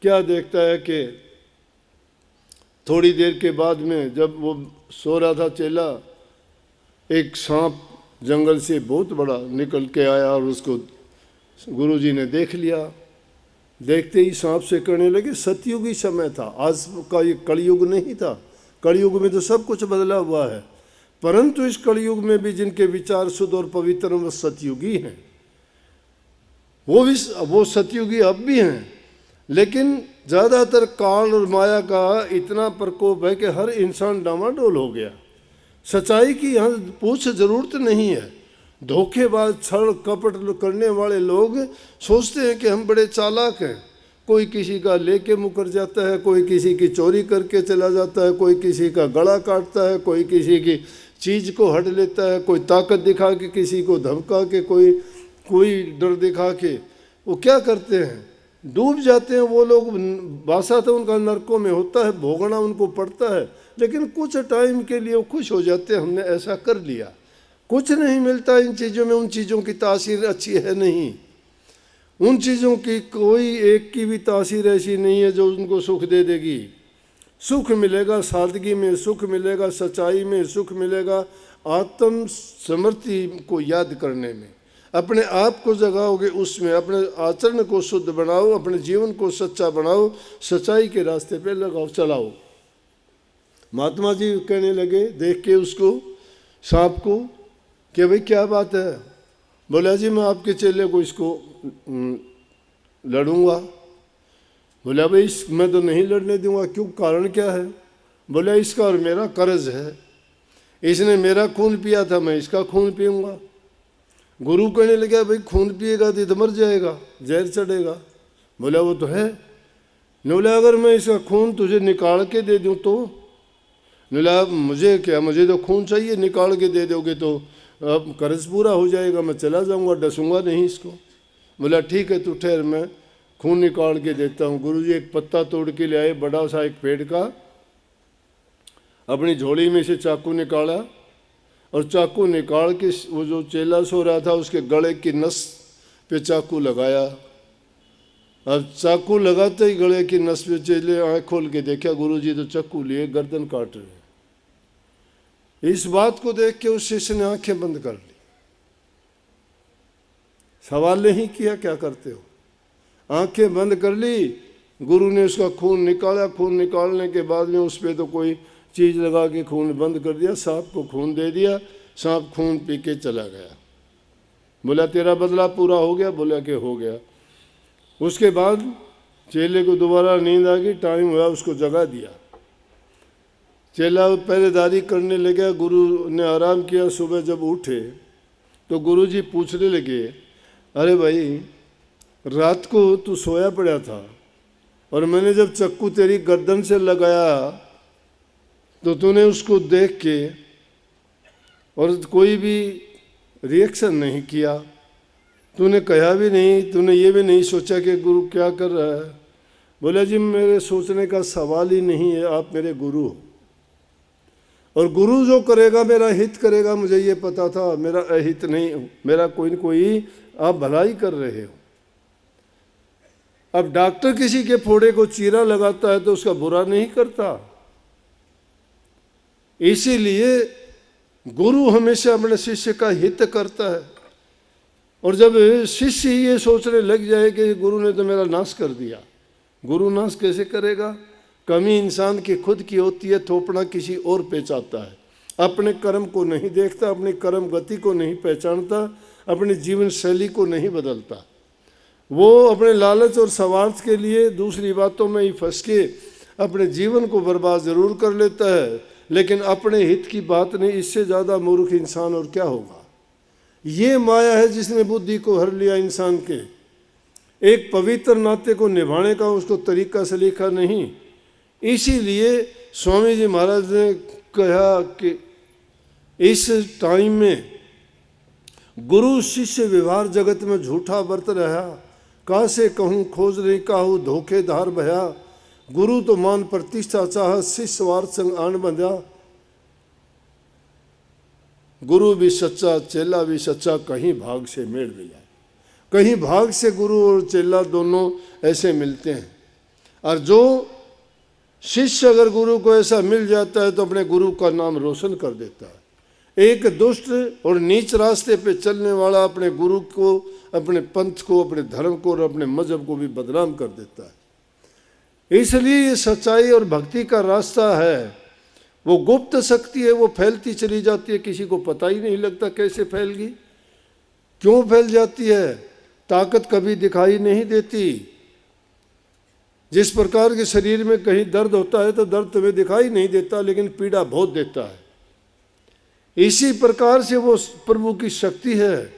क्या देखता है कि थोड़ी देर के बाद में जब वो सो रहा था चेला, एक सांप जंगल से बहुत बड़ा निकल के आया और उसको गुरुजी ने देख लिया। देखते ही सांप से कहने लगे सतयुगी समय था, आज का ये कलयुग नहीं था। कलयुग में तो सब कुछ बदला हुआ है, परंतु इस कलयुग में भी जिनके विचार शुद्ध और पवित्र वो सतयुगी हैं, वो सतयुगी अब भी हैं। लेकिन ज़्यादातर काल और माया का इतना प्रकोप है कि हर इंसान डामाडोल हो गया। सच्चाई की यहाँ पूछ जरूरत नहीं है। धोखेबाज छल कपट करने वाले लोग सोचते हैं कि हम बड़े चालाक हैं। कोई किसी का लेके मुकर जाता है, कोई किसी की चोरी करके चला जाता है, कोई किसी का गला काटता है, कोई किसी की चीज़ को हट लेता है, कोई ताकत दिखा के किसी को धमका के, कोई डर दिखा के। वो क्या करते हैं, डूब जाते हैं वो लोग। बासा तो उनका नरकों में होता है, भोगना उनको पड़ता है, लेकिन कुछ टाइम के लिए वो खुश हो जाते हैं, हमने ऐसा कर लिया। कुछ नहीं मिलता इन चीज़ों में, उन चीज़ों की तासीर अच्छी है नहीं। उन चीज़ों की कोई एक की भी तासीर ऐसी नहीं है जो उनको सुख दे देगी। सुख मिलेगा सादगी में, सुख मिलेगा सच्चाई में, सुख मिलेगा आत्म समृद्धि को याद करने में। अपने आप को जगाओगे उसमें, अपने आचरण को शुद्ध बनाओ, अपने जीवन को सच्चा बनाओ, सच्चाई के रास्ते पे लगाओ, चलाओ। महात्मा जी कहने लगे देख के उसको, सांप को, कि भाई क्या बात है। बोला जी मैं आपके चेले को इसको लड़ूंगा। बोला भाई मैं तो नहीं लड़ने दूंगा, क्यों, कारण क्या है। बोला इसका और मेरा कर्ज है, इसने मेरा खून पिया था, मैं इसका खून पीऊँगा। गुरु कहने लगा भाई खून पिएगा तो मर जाएगा, जहर चढ़ेगा। बोला वो तो है। बोला अगर मैं इसका खून तुझे निकाल के दे दूँ तो। बोला मुझे क्या, मुझे तो खून चाहिए, निकाल के दे दोगे तो अब कर्ज पूरा हो जाएगा, मैं चला जाऊँगा, डसूँगा नहीं इसको। बोला ठीक है तू ठहर, मैं खून निकाल के देता हूँ। गुरुजी एक पत्ता तोड़ के ले आए, बड़ा सा एक पेड़ का, अपनी झोली में से चाकू निकाला और चाकू निकाल के वो जो चेला सो रहा था उसके गले की नस पे चाकू लगाया। अब चाकू लगाते ही गले की नस पे चेले आँख खोल के देखा, गुरुजी तो चाकू लिए गर्दन काट रहे। इस बात को देख के उस शिष्य ने आंखें बंद कर ली। सवाल नहीं किया क्या करते हो, आंखें बंद कर ली। गुरु ने उसका खून निकाला, खून निकालने के बाद में उस पर तो कोई चीज़ लगा के खून बंद कर दिया, सांप को खून दे दिया, सांप खून पी के चला गया। बोला तेरा बदला पूरा हो गया। बोला कि हो गया। उसके बाद चेले को दोबारा नींद आ गई, टाइम हुआ, उसको जगा दिया। चेला पहरेदारी करने लगा, गुरु ने आराम किया। सुबह जब उठे तो गुरुजी पूछने लगे अरे भाई रात को तू सोया पड़ा था और मैंने जब चक्कू तेरी गर्दन से लगाया तो तूने उसको देख के और कोई भी रिएक्शन नहीं किया, तूने कहा भी नहीं, तूने ये भी नहीं सोचा कि गुरु क्या कर रहा है। बोला जी मेरे सोचने का सवाल ही नहीं है, आप मेरे गुरु हो और गुरु जो करेगा मेरा हित करेगा, मुझे ये पता था, मेरा अहित नहीं, मेरा कोई न कोई आप भलाई कर रहे हो। अब डॉक्टर किसी के फोड़े को चीरा लगाता है तो उसका बुरा नहीं करता, इसीलिए गुरु हमेशा अपने शिष्य का हित करता है। और जब शिष्य ये सोचने लग जाए कि गुरु ने तो मेरा नाश कर दिया, गुरु नाश कैसे करेगा। कमी इंसान की खुद की होती है, थोपना किसी और पे चाहता है, अपने कर्म को नहीं देखता, अपनी कर्म गति को नहीं पहचानता, अपनी जीवन शैली को नहीं बदलता। वो अपने लालच और स्वार्थ के लिए दूसरी बातों में ही फंस के अपने जीवन को बर्बाद जरूर कर लेता है, लेकिन अपने हित की बात नहीं। इससे ज़्यादा मूर्ख इंसान और क्या होगा। ये माया है जिसने बुद्धि को हर लिया इंसान के। एक पवित्र नाते को निभाने का उसको तरीका सलीका नहीं। इसीलिए स्वामी जी महाराज ने कहा कि इस टाइम में गुरु शिष्य व्यवहार जगत में झूठा वर्त रहा, का से कहूँ खोज नहीं काहू धोखेधार भया, गुरु तो मान प्रतिष्ठा चाह शिष्य स्वार्थ संग आन बंधा। गुरु भी सच्चा चेला भी सच्चा, कहीं भाग से मेल मिला, कहीं भाग से गुरु और चेला दोनों ऐसे मिलते हैं। और जो शिष्य अगर गुरु को ऐसा मिल जाता है तो अपने गुरु का नाम रोशन कर देता है। एक दुष्ट और नीच रास्ते पे चलने वाला अपने गुरु को, अपने पंथ को, अपने धर्म को और अपने मजहब को भी बदनाम कर देता है। इसलिए ये सच्चाई और भक्ति का रास्ता है, वो गुप्त शक्ति है, वो फैलती चली जाती है, किसी को पता ही नहीं लगता कैसे फैल गई, क्यों फैल जाती है, ताकत कभी दिखाई नहीं देती। जिस प्रकार के शरीर में कहीं दर्द होता है तो दर्द तुम्हें दिखाई नहीं देता, लेकिन पीड़ा बहुत देता है। इसी प्रकार से वो प्रभु की शक्ति है,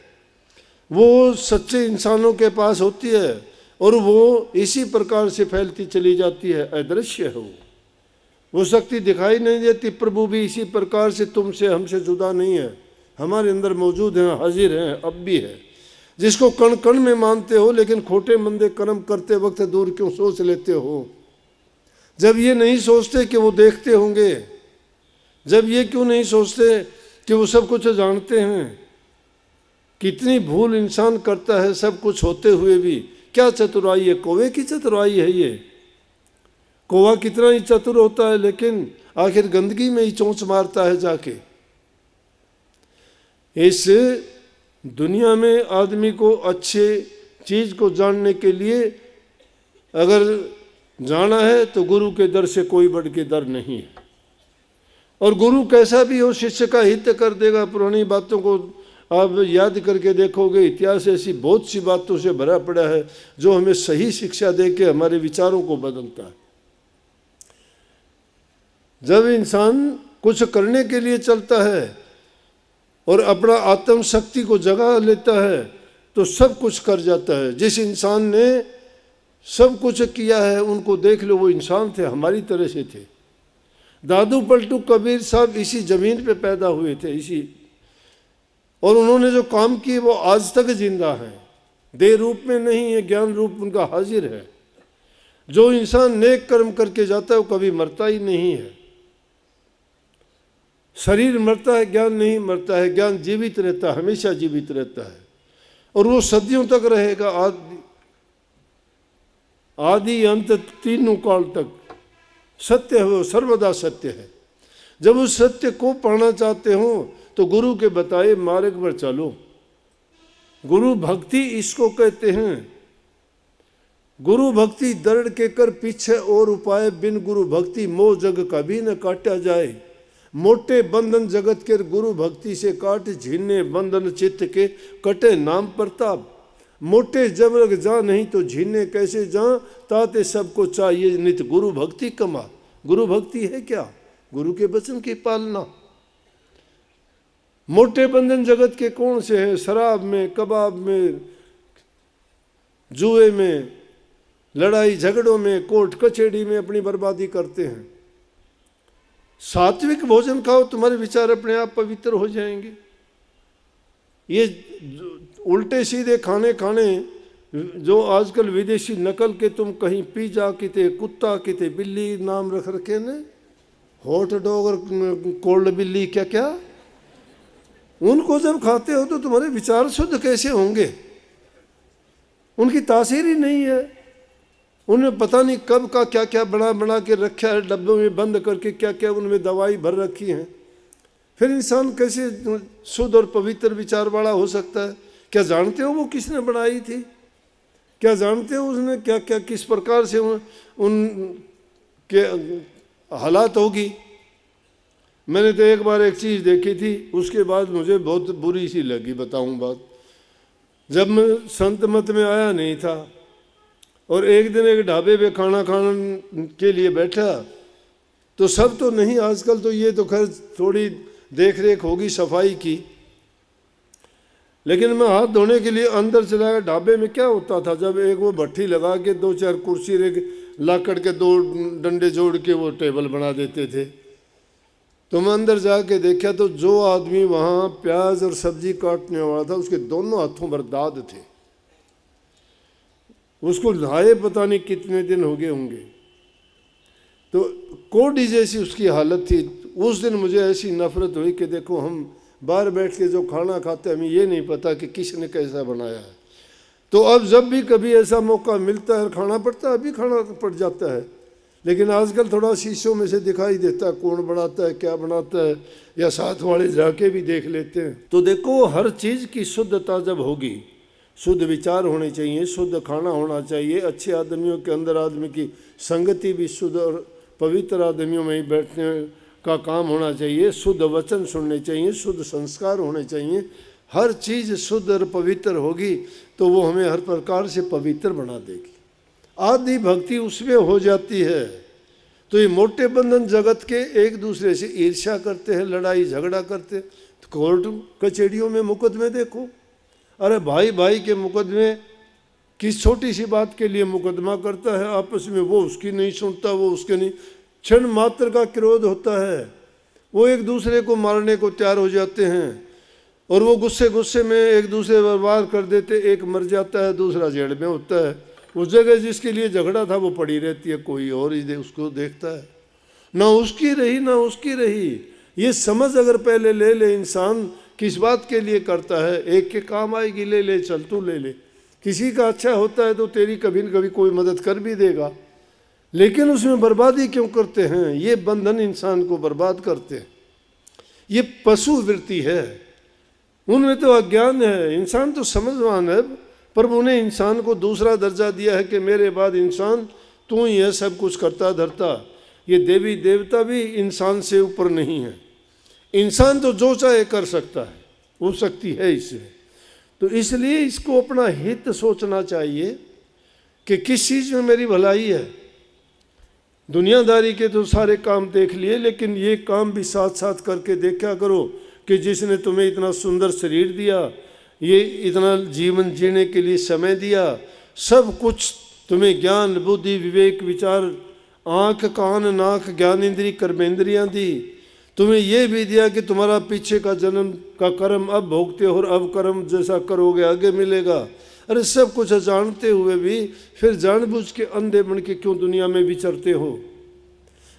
वो सच्चे इंसानों के पास होती है और वो इसी प्रकार से फैलती चली जाती है। अदृश्य है वो शक्ति दिखाई नहीं देती। प्रभु भी इसी प्रकार से तुमसे हमसे जुदा नहीं है, हमारे अंदर मौजूद हैं, हाजिर हैं, अब भी है। जिसको कण कण में मानते हो, लेकिन खोटे मंदे कर्म करते वक्त दूर क्यों सोच लेते हो? जब ये नहीं सोचते कि वो देखते होंगे, जब ये क्यों नहीं सोचते कि वो सब कुछ जानते हैं? कितनी भूल इंसान करता है सब कुछ होते हुए भी। क्या चतुराई है? कौवे की चतुराई है ये। कौवा कितना ही चतुर होता है, लेकिन आखिर गंदगी में ही चोंच मारता है जाके। इस दुनिया में आदमी को अच्छे चीज को जानने के लिए अगर जाना है तो गुरु के दर से कोई बढ़ के दर नहीं है। और गुरु कैसा भी हो शिष्य का हित कर देगा। पुरानी बातों को आप याद करके देखोगे, इतिहास ऐसी बहुत सी बातों से भरा पड़ा है जो हमें सही शिक्षा दे के हमारे विचारों को बदलता है। जब इंसान कुछ करने के लिए चलता है और अपना आत्म शक्ति को जगा लेता है तो सब कुछ कर जाता है। जिस इंसान ने सब कुछ किया है उनको देख लो, वो इंसान थे, हमारी तरह से थे। दादू पलटू कबीर साहब इसी जमीन पे पैदा हुए थे, इसी, और उन्होंने जो काम किए वो आज तक जिंदा है। देह रूप में नहीं है, ज्ञान रूप उनका हाजिर है। जो इंसान नेक कर्म करके जाता है वो कभी मरता ही नहीं है। शरीर मरता है, ज्ञान नहीं मरता है। ज्ञान जीवित रहता है, हमेशा जीवित रहता है और वो सदियों तक रहेगा। आदि अंत तीनों काल तक सत्य है, वो सर्वदा सत्य है। जब उस सत्य को पाना चाहते हो तो गुरु के बताए मार्ग पर चलो। गुरु भक्ति इसको कहते हैं। गुरु भक्ति दृढ़ के कर पीछे और उपाय, बिन गुरु भक्ति मोह जग कभी न काटा जाए। मोटे बंधन जगत के गुरु भक्ति से काट, झीने बंधन चित्त के कटे नाम प्रताप। मोटे जब लग जा नहीं तो झीने कैसे जा, ताते सबको चाहिए नित गुरु भक्ति कमा। गुरु भक्ति है क्या? गुरु के वचन की पालना। मोटे बंधन जगत के कौन से हैं? शराब में, कबाब में, जुए में, लड़ाई झगड़ों में, कोर्ट कचहरी में अपनी बर्बादी करते हैं। सात्विक भोजन खाओ, तुम्हारे विचार अपने आप पवित्र हो जाएंगे। ये उल्टे सीधे खाने जो आजकल विदेशी नकल के, तुम कहीं पिज्जा किते कुत्ता किते बिल्ली नाम रख रखे ने, हॉट डॉग और कोल्ड बिल्ली क्या क्या, उनको जब खाते हो तो तुम्हारे विचार शुद्ध कैसे होंगे? उनकी तासीर ही नहीं है। उन्हें पता नहीं कब का क्या क्या बना के रखा है, डब्बों में बंद करके क्या क्या उनमें दवाई भर रखी है। फिर इंसान कैसे शुद्ध और पवित्र विचार वाला हो सकता है? क्या जानते हो वो किसने बनाई थी? क्या जानते हो उसने क्या क्या किस प्रकार से उनके हालात होगी? मैंने तो एक बार एक चीज़ देखी थी, उसके बाद मुझे बहुत बुरी सी लगी। बताऊं बात, जब मैं संत मत में आया नहीं था और एक दिन एक ढाबे पे खाना खाने के लिए बैठा, तो सब तो नहीं, आजकल तो ये तो खैर थोड़ी देख रेख होगी सफाई की, लेकिन मैं हाथ धोने के लिए अंदर चला गया। ढाबे में क्या होता था, जब एक वो भट्ठी लगा के 2-4 कुर्सी लाकड़ के 2 डंडे जोड़ के वो टेबल बना देते थे। तो मैं अंदर जाके देखा तो जो आदमी वहाँ प्याज और सब्जी काटने वाला था उसके दोनों हाथों पर दाद थे। उसको नहाए पता नहीं कितने दिन हो गए होंगे। तो कोड़ी जैसी उसकी हालत थी। उस दिन मुझे ऐसी नफरत हुई कि देखो हम बाहर बैठ के जो खाना खाते हैं हमें ये नहीं पता कि किसने कैसा बनाया है। तो अब जब भी कभी ऐसा मौका मिलता है खाना पड़ता है, अभी खाना पड़ जाता है, लेकिन आजकल थोड़ा शीशों में से दिखाई देता है कौन बनाता है, क्या बनाता है, या साथ वाले जाके भी देख लेते हैं। तो देखो हर चीज़ की शुद्धता जब होगी, शुद्ध विचार होने चाहिए, शुद्ध खाना होना चाहिए, अच्छे आदमियों के अंदर आदमी की संगति भी शुद्ध और पवित्र आदमियों में ही बैठने का काम होना चाहिए, शुद्ध वचन सुनने चाहिए, शुद्ध संस्कार होने चाहिए। हर चीज़ शुद्ध और पवित्र होगी तो वो हमें हर प्रकार से पवित्र बना देगी। आदि भक्ति उसमें हो जाती है। तो ये मोटे बंधन जगत के एक दूसरे से ईर्ष्या करते हैं, लड़ाई झगड़ा करते हैं। तो कोर्ट कचहरियों में मुकदमे देखो, अरे भाई भाई के मुकदमे, किस छोटी सी बात के लिए मुकदमा करता है आपस में, वो उसकी नहीं सुनता, वो उसके नहीं, क्षण मात्र का क्रोध होता है, वो एक दूसरे को मारने को तैयार हो जाते हैं और वो गुस्से गुस्से में एक दूसरे बर्बाद कर देते। एक मर जाता है, दूसरा जेल में होता है। उस जगह जिसके लिए झगड़ा था वो पड़ी रहती है, कोई और ही उसको देखता है, ना उसकी रही ना उसकी रही। ये समझ अगर पहले ले ले इंसान किस बात के लिए करता है, एक के काम आएगी, ले ले चल तू ले ले। किसी का अच्छा होता है तो तेरी कभी न कभी कोई मदद कर भी देगा, लेकिन उसमें बर्बादी क्यों करते हैं? ये बंधन इंसान को बर्बाद करते हैं। ये पशु वृत्ति है, उनमें तो अज्ञान है। इंसान तो समझवान है, प्रभु ने इंसान को दूसरा दर्जा दिया है कि मेरे बाद इंसान तू ही है सब कुछ करता धरता। ये देवी देवता भी इंसान से ऊपर नहीं है। इंसान तो जो चाहे कर सकता है, वो शक्ति है इसमें। तो इसलिए इसको अपना हित सोचना चाहिए कि किस चीज़ में मेरी भलाई है। दुनियादारी के तो सारे काम देख लिए, लेकिन ये काम भी साथ साथ करके देखा करो कि जिसने तुम्हें इतना सुंदर शरीर दिया, ये इतना जीवन जीने के लिए समय दिया, सब कुछ तुम्हें ज्ञान बुद्धि विवेक विचार, आँख कान नाक ज्ञानेंद्री कर्मेंद्रियाँ दी, तुम्हें ये भी दिया कि तुम्हारा पीछे का जन्म का कर्म अब भोगते हो और अब कर्म जैसा करोगे आगे मिलेगा। अरे सब कुछ जानते हुए भी फिर जानबूझ के अंधे बन के क्यों दुनिया में विचरते हो?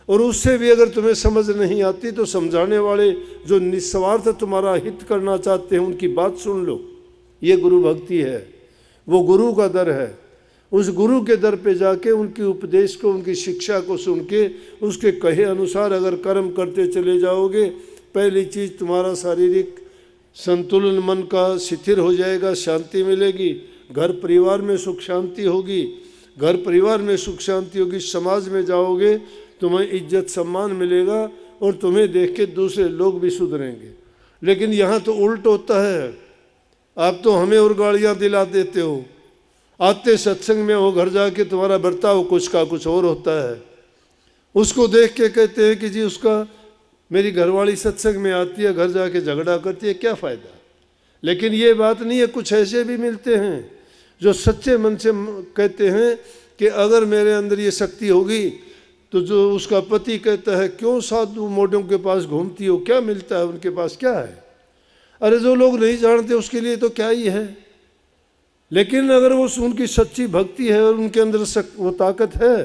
और उससे भी अगर तुम्हें समझ नहीं आती तो समझाने वाले जो निस्वार्थ तुम्हारा हित करना चाहते हैं उनकी बात सुन लो। ये गुरु भक्ति है, वो गुरु का दर है। उस गुरु के दर पे जाके उनके उपदेश को, उनकी शिक्षा को सुन के उसके कहे अनुसार अगर कर्म करते चले जाओगे, पहली चीज़ तुम्हारा शारीरिक संतुलन मन का शिथिल हो जाएगा, शांति मिलेगी, घर परिवार में सुख शांति होगी, घर परिवार में सुख शांति होगी, समाज में जाओगे तुम्हें इज्जत सम्मान मिलेगा और तुम्हें देख के दूसरे लोग भी सुधरेंगे। लेकिन यहाँ तो उल्ट होता है, आप तो हमें और गालियाँ दिला देते हो, आते सत्संग में हो, घर जाके तुम्हारा बर्ताव कुछ का कुछ और होता है। उसको देख के कहते हैं कि जी उसका मेरी घरवाली सत्संग में आती है, घर जाके झगड़ा करती है, क्या फ़ायदा? लेकिन ये बात नहीं है, कुछ ऐसे भी मिलते हैं जो सच्चे मन से कहते हैं कि अगर मेरे अंदर ये शक्ति होगी तो जो उसका पति कहता है क्यों साधु मोढ़ों के पास घूमती हो, क्या मिलता है उनके पास, क्या है? अरे जो लोग नहीं जानते उसके लिए तो क्या ही है, लेकिन अगर वो उनकी सच्ची भक्ति है और उनके अंदर वो ताकत है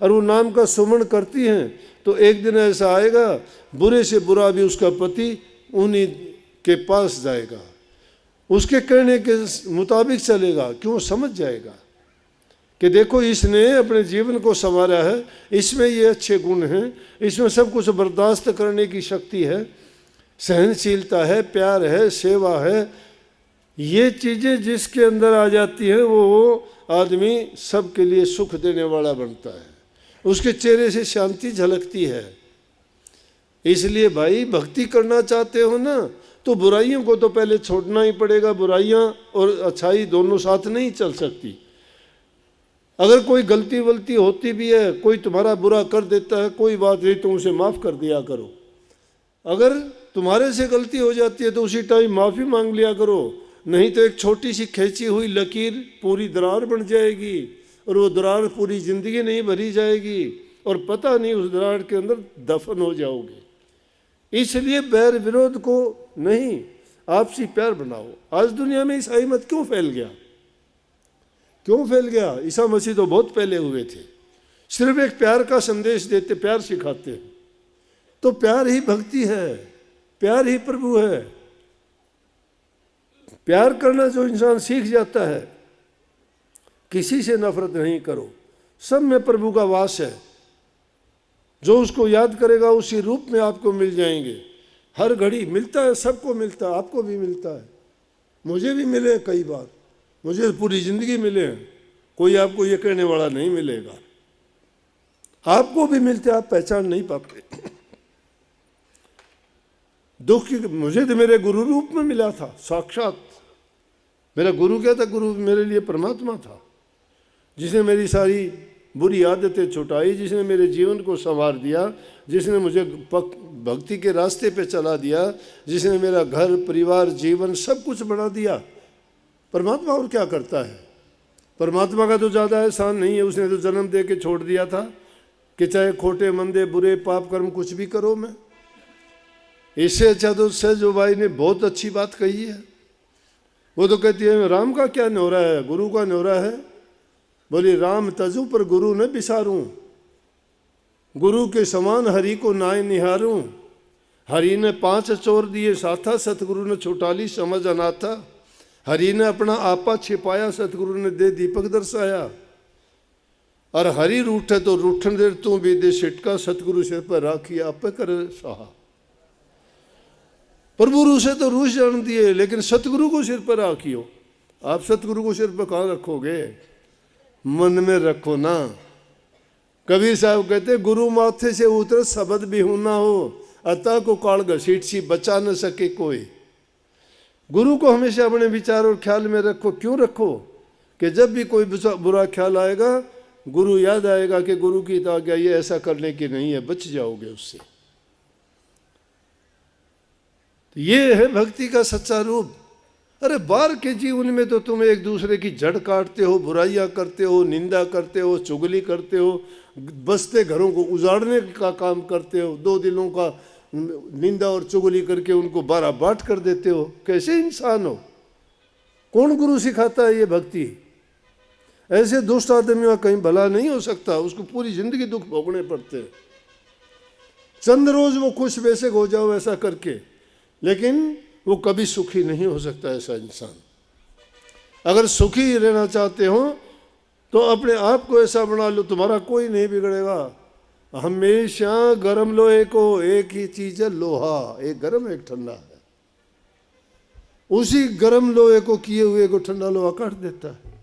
और वो नाम का सुमरण करती हैं तो एक दिन ऐसा आएगा बुरे से बुरा भी उसका पति उन्हीं के पास जाएगा, उसके कहने के मुताबिक चलेगा। क्यों? समझ जाएगा कि देखो इसने अपने जीवन को संवारा है, इसमें ये अच्छे गुण हैं, इसमें सब कुछ बर्दाश्त करने की शक्ति है, सहनशीलता है, प्यार है, सेवा है। ये चीज़ें जिसके अंदर आ जाती हैं वो आदमी सबके लिए सुख देने वाला बनता है, उसके चेहरे से शांति झलकती है। इसलिए भाई भक्ति करना चाहते हो ना तो बुराइयों को तो पहले छोड़ना ही पड़ेगा। बुराइयां और अच्छाई दोनों साथ नहीं चल सकती। अगर कोई गलती वलती होती भी है, कोई तुम्हारा बुरा कर देता है, कोई बात नहीं, तुम उसे माफ़ कर दिया करो। अगर तुम्हारे से गलती हो जाती है तो उसी टाइम माफ़ी मांग लिया करो। नहीं तो एक छोटी सी खींची हुई लकीर पूरी दरार बन जाएगी, और वो दरार पूरी जिंदगी नहीं भरी जाएगी, और पता नहीं उस दरार के अंदर दफन हो जाओगे। इसलिए बैर विरोध को नहीं, आपसी प्यार बनाओ। आज दुनिया में ईसाई मत क्यों फैल गया? क्यों फैल गया? ईसा मसीह तो बहुत पहले हुए थे, सिर्फ एक प्यार का संदेश देते, प्यार सिखाते हैं। तो प्यार ही भक्ति है, प्यार ही प्रभु है। प्यार करना जो इंसान सीख जाता है, किसी से नफरत नहीं करो, सब में प्रभु का वास है। जो उसको याद करेगा उसी रूप में आपको मिल जाएंगे। हर घड़ी मिलता है, सबको मिलता है, आपको भी मिलता है, मुझे भी मिले कई बार, मुझे पूरी जिंदगी मिले हैं। कोई आपको ये कहने वाला नहीं मिलेगा, आपको भी मिलते, आप पहचान नहीं पाते। दुख की मुझे तो मेरे गुरु रूप में मिला था, साक्षात। मेरा गुरु क्या था? गुरु मेरे लिए परमात्मा था, जिसने मेरी सारी बुरी आदतें छुटाई, जिसने मेरे जीवन को संवार दिया, जिसने मुझे भक्ति के रास्ते पे चला दिया, जिसने मेरा घर परिवार जीवन सब कुछ बना दिया। परमात्मा और क्या करता है? परमात्मा का तो ज़्यादा एहसान नहीं है, उसने तो जन्म दे के छोड़ दिया था कि चाहे खोटे मंदे बुरे पाप कर्म कुछ भी करो मैं। इससे अच्छा तो सहजो भाई ने बहुत अच्छी बात कही है। वो तो कहती है राम का क्या न्योरा है, गुरु का न्योरा है। बोली राम तजु पर गुरु न बिसारूं, गुरु के समान हरि को नाय निहारूं। हरि ने 5 चोर दिए साथा, सतगुरु ने छुटाली समझ अनाथा। हरि ने अपना आपा छिपाया, सतगुरु ने दे दीपक दर्शाया। और हरि रूठे तो रूठन देर तू भी दे सिटका, सतगुरु सिर पर राखी आप कर सहा। प्रभु रूसे तो रूस जान दिए, लेकिन सतगुरु को सिर पर राखियो। आप सतगुरु को सिर पर कहाँ रखोगे? मन में रखो ना। कबीर साहब कहते गुरु माथे से उतर शब्द भी होना हो, अतः को काल घसीट सी बचा न सके कोई। गुरु को हमेशा अपने विचार और ख्याल में रखो। क्यों रखो? कि जब भी कोई बुरा ख्याल आएगा, गुरु याद आएगा कि गुरु की आज्ञा ये ऐसा करने की नहीं है, बच जाओगे उससे। ये है भक्ति का सच्चा रूप। अरे बाहर के जीवन में तो तुम एक दूसरे की जड़ काटते हो, बुराइयां करते हो, निंदा करते हो, चुगली करते हो, बसते घरों को उजाड़ने का काम करते हो, 2 दिलों का निंदा और चुगली करके उनको 12 बाट कर देते हो। कैसे इंसान हो? कौन गुरु सिखाता है ये भक्ति? ऐसे दुष्ट आदमी का कहीं भला नहीं हो सकता, उसको पूरी जिंदगी दुख भोगने पड़ते हैं। चंद रोज वो खुश बेशक हो जाओ ऐसा करके, लेकिन वो कभी सुखी नहीं हो सकता ऐसा इंसान। अगर सुखी रहना चाहते हो तो अपने आप को ऐसा बना लो, तुम्हारा कोई नहीं बिगड़ेगा। हमेशा गर्म लोहे को एक ही चीज है, लोहा, एक गर्म एक ठंडा है। उसी गर्म लोहे को किए हुए को ठंडा लोहा काट देता है।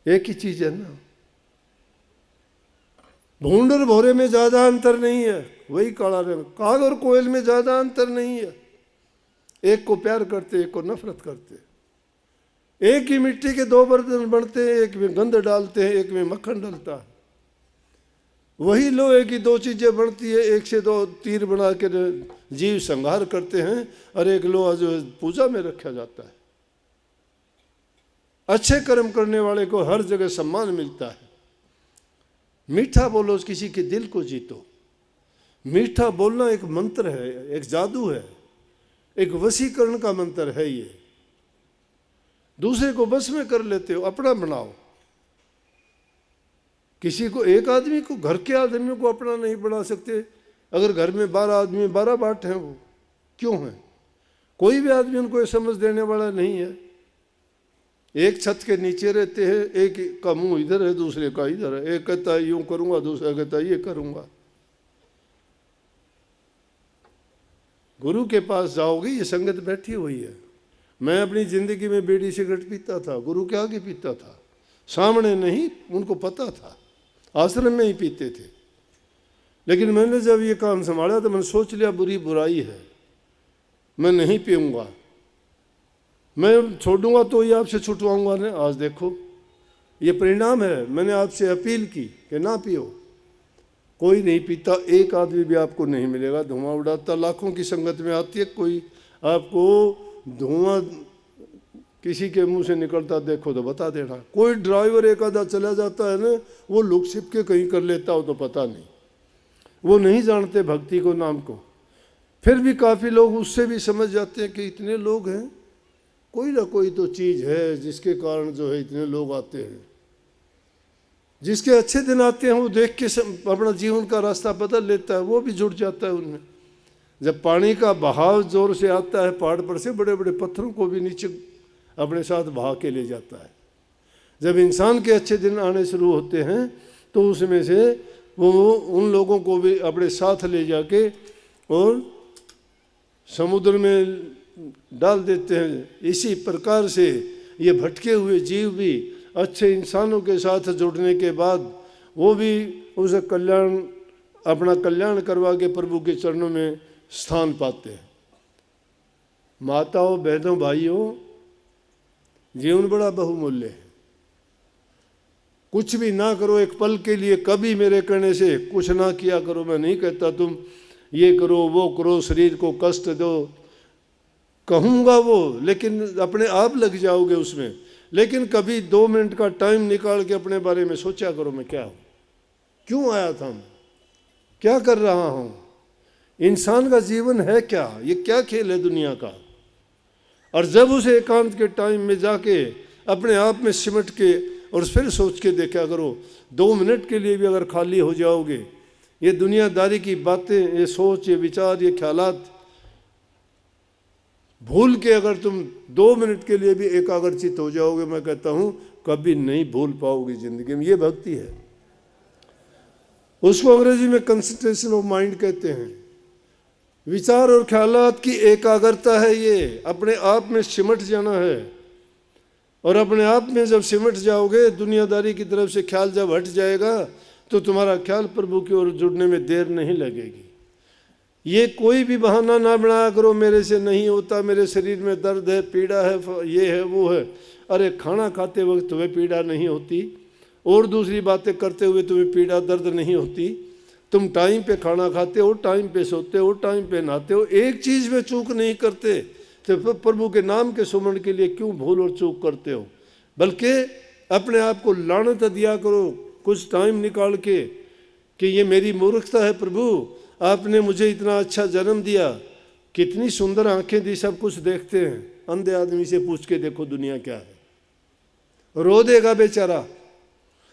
एक ही चीज है ना। भूंड और भोरे में ज्यादा अंतर नहीं है, वही काला रंग। काग और कोयल में ज्यादा अंतर नहीं है, एक को प्यार करते एक को नफरत करते। एक ही मिट्टी के 2 बर्तन बनते हैं, एक में गंध डालते हैं, एक में मक्खन डलता है। वही लोहे की 2 चीजें बनती है, एक से 2 तीर बना के जीव संहार करते हैं, और एक लोहा जो पूजा में रखा जाता है। अच्छे कर्म करने वाले को हर जगह सम्मान मिलता है। मीठा बोलो, किसी के दिल को जीतो। मीठा बोलना एक मंत्र है, एक जादू है, एक वशीकरण का मंत्र है। ये दूसरे को बस में कर लेते हो, अपना बनाओ। किसी को, एक आदमी को, घर के आदमियों को अपना नहीं बना सकते। अगर घर में 12 आदमी 12 बाट हैं, वो क्यों हैं? कोई भी आदमी उनको ये समझ देने वाला नहीं है। एक छत के नीचे रहते हैं, एक का मुंह इधर है, दूसरे का इधर है। एक कहता है यूं करूंगा, दूसरा कहता है ये करूंगा। गुरु के पास जाओगे, ये संगत बैठी हुई है। मैं अपनी जिंदगी में बीड़ी सिगरेट पीता था, गुरु के आगे पीता था, सामने नहीं, उनको पता था, आश्रम में ही पीते थे। लेकिन मैंने जब ये काम संभाला तो मैंने सोच लिया बुरी बुराई है, मैं नहीं पीऊंगा, मैं छोड़ूंगा तो ये आपसे छुटवाऊंगा ना। आज देखो ये परिणाम है। मैंने आपसे अपील की कि ना पियो, कोई नहीं पीता। एक आदमी भी आपको नहीं मिलेगा धुआं उड़ाता। लाखों की संगत में आती है, कोई आपको धुआं किसी के मुंह से निकलता देखो तो बता देना। कोई ड्राइवर एक आधा चला जाता है ना, वो लुक छिप के कहीं कर लेता हो तो पता नहीं, वो नहीं जानते भक्ति को, नाम को। फिर भी काफ़ी लोग उससे भी समझ जाते हैं कि इतने लोग हैं, कोई ना कोई तो चीज़ है जिसके कारण जो है इतने लोग आते हैं। जिसके अच्छे दिन आते हैं वो देख के अपना जीवन का रास्ता बदल लेता है, वो भी जुड़ जाता है उनमें। जब पानी का बहाव जोर से आता है पहाड़ पर से, बड़े बड़े पत्थरों को भी नीचे अपने साथ बहा के ले जाता है। जब इंसान के अच्छे दिन आने शुरू होते हैं तो उसमें से वो उन लोगों को भी अपने साथ ले जाके और समुद्र में डाल देते हैं। इसी प्रकार से ये भटके हुए जीव भी अच्छे इंसानों के साथ जुड़ने के बाद वो भी उसे कल्याण, अपना कल्याण करवा के प्रभु के चरणों में स्थान पाते हैं। माताओं, बहनों, भाइयों, जीवन बड़ा बहुमूल्य है। कुछ भी ना करो एक पल के लिए, कभी मेरे कहने से कुछ ना किया करो। मैं नहीं कहता तुम ये करो वो करो, शरीर को कष्ट दो, कहूँगा वो, लेकिन अपने आप लग जाओगे उसमें। लेकिन कभी 2 मिनट का टाइम निकाल के अपने बारे में सोचा करो, मैं क्या हूँ, क्यों आया था, मैं क्या कर रहा हूँ, इंसान का जीवन है क्या, ये क्या खेल है दुनिया का। और जब उस एकांत के टाइम में जाके अपने आप में सिमट के और फिर सोच के देखा करो, 2 मिनट के लिए भी अगर खाली हो जाओगे, ये दुनियादारी की बातें, ये सोच, ये विचार, ये ख्यालात भूल के अगर तुम 2 मिनट के लिए भी एकाग्रचित हो जाओगे, मैं कहता हूँ कभी नहीं भूल पाओगे जिंदगी में। ये भक्ति है, उसको अंग्रेजी में कंसंट्रेशन ऑफ माइंड कहते हैं। विचार और ख्यालात की एकाग्रता है, ये अपने आप में सिमट जाना है। और अपने आप में जब सिमट जाओगे, दुनियादारी की तरफ से ख्याल जब हट जाएगा तो तुम्हारा ख्याल प्रभु की ओर जुड़ने में देर नहीं लगेगी। ये कोई भी बहाना ना बनाया करो, मेरे से नहीं होता, मेरे शरीर में दर्द है, पीड़ा है, ये है वो है। अरे खाना खाते वक्त तुम्हें पीड़ा नहीं होती, और दूसरी बातें करते हुए तुम्हें पीड़ा दर्द नहीं होती। तुम टाइम पे खाना खाते हो, टाइम पे सोते हो, टाइम पे नहाते हो, एक चीज़ में चूक नहीं करते, तो प्रभु के नाम के सुमरण के लिए क्यों भूल और चूक करते हो। बल्कि अपने आप को लानत दिया करो कुछ टाइम निकाल के कि ये मेरी मूर्खता है प्रभु, आपने मुझे इतना अच्छा जन्म दिया, कितनी सुंदर आंखें दी, सब कुछ देखते हैं। अंधे आदमी से पूछ के देखो दुनिया क्या है, रो देगा बेचारा,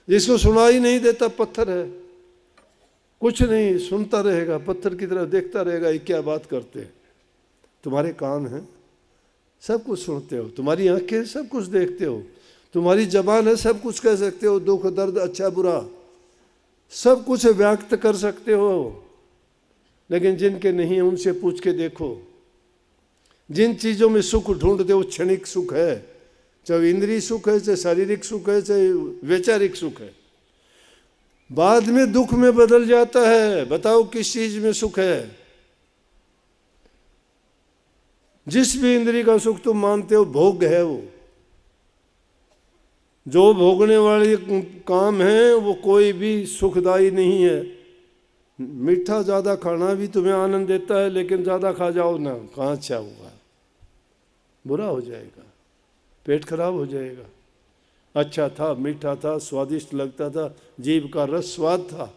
जिसको सुनाई नहीं देता पत्थर है, कुछ नहीं सुनता रहेगा, पत्थर की तरफ देखता रहेगा, ये क्या बात करते हैं। तुम्हारे कान हैं, सब कुछ सुनते हो, तुम्हारी आंखें सब कुछ देखते हो, तुम्हारी जबान है, सब कुछ कह सकते हो, दुख दर्द अच्छा बुरा सब कुछ व्यक्त कर सकते हो। लेकिन जिनके नहीं है उनसे पूछ के देखो, जिन चीज़ों में सुख ढूंढते हो क्षणिक सुख है, चाहे इंद्रिय सुख है, चाहे शारीरिक सुख है, चाहे वैचारिक सुख है, बाद में दुख में बदल जाता है। बताओ किस चीज में सुख है। जिस भी इंद्रिय का सुख तुम मानते हो भोग है, वो जो भोगने वाले काम है वो कोई भी सुखदायी नहीं है। मीठा ज़्यादा खाना भी तुम्हें आनंद देता है, लेकिन ज़्यादा खा जाओ ना, कहाँ अच्छा होगा, बुरा हो जाएगा, पेट खराब हो जाएगा। अच्छा था, मीठा था, स्वादिष्ट लगता था, जीभ का रस स्वाद था,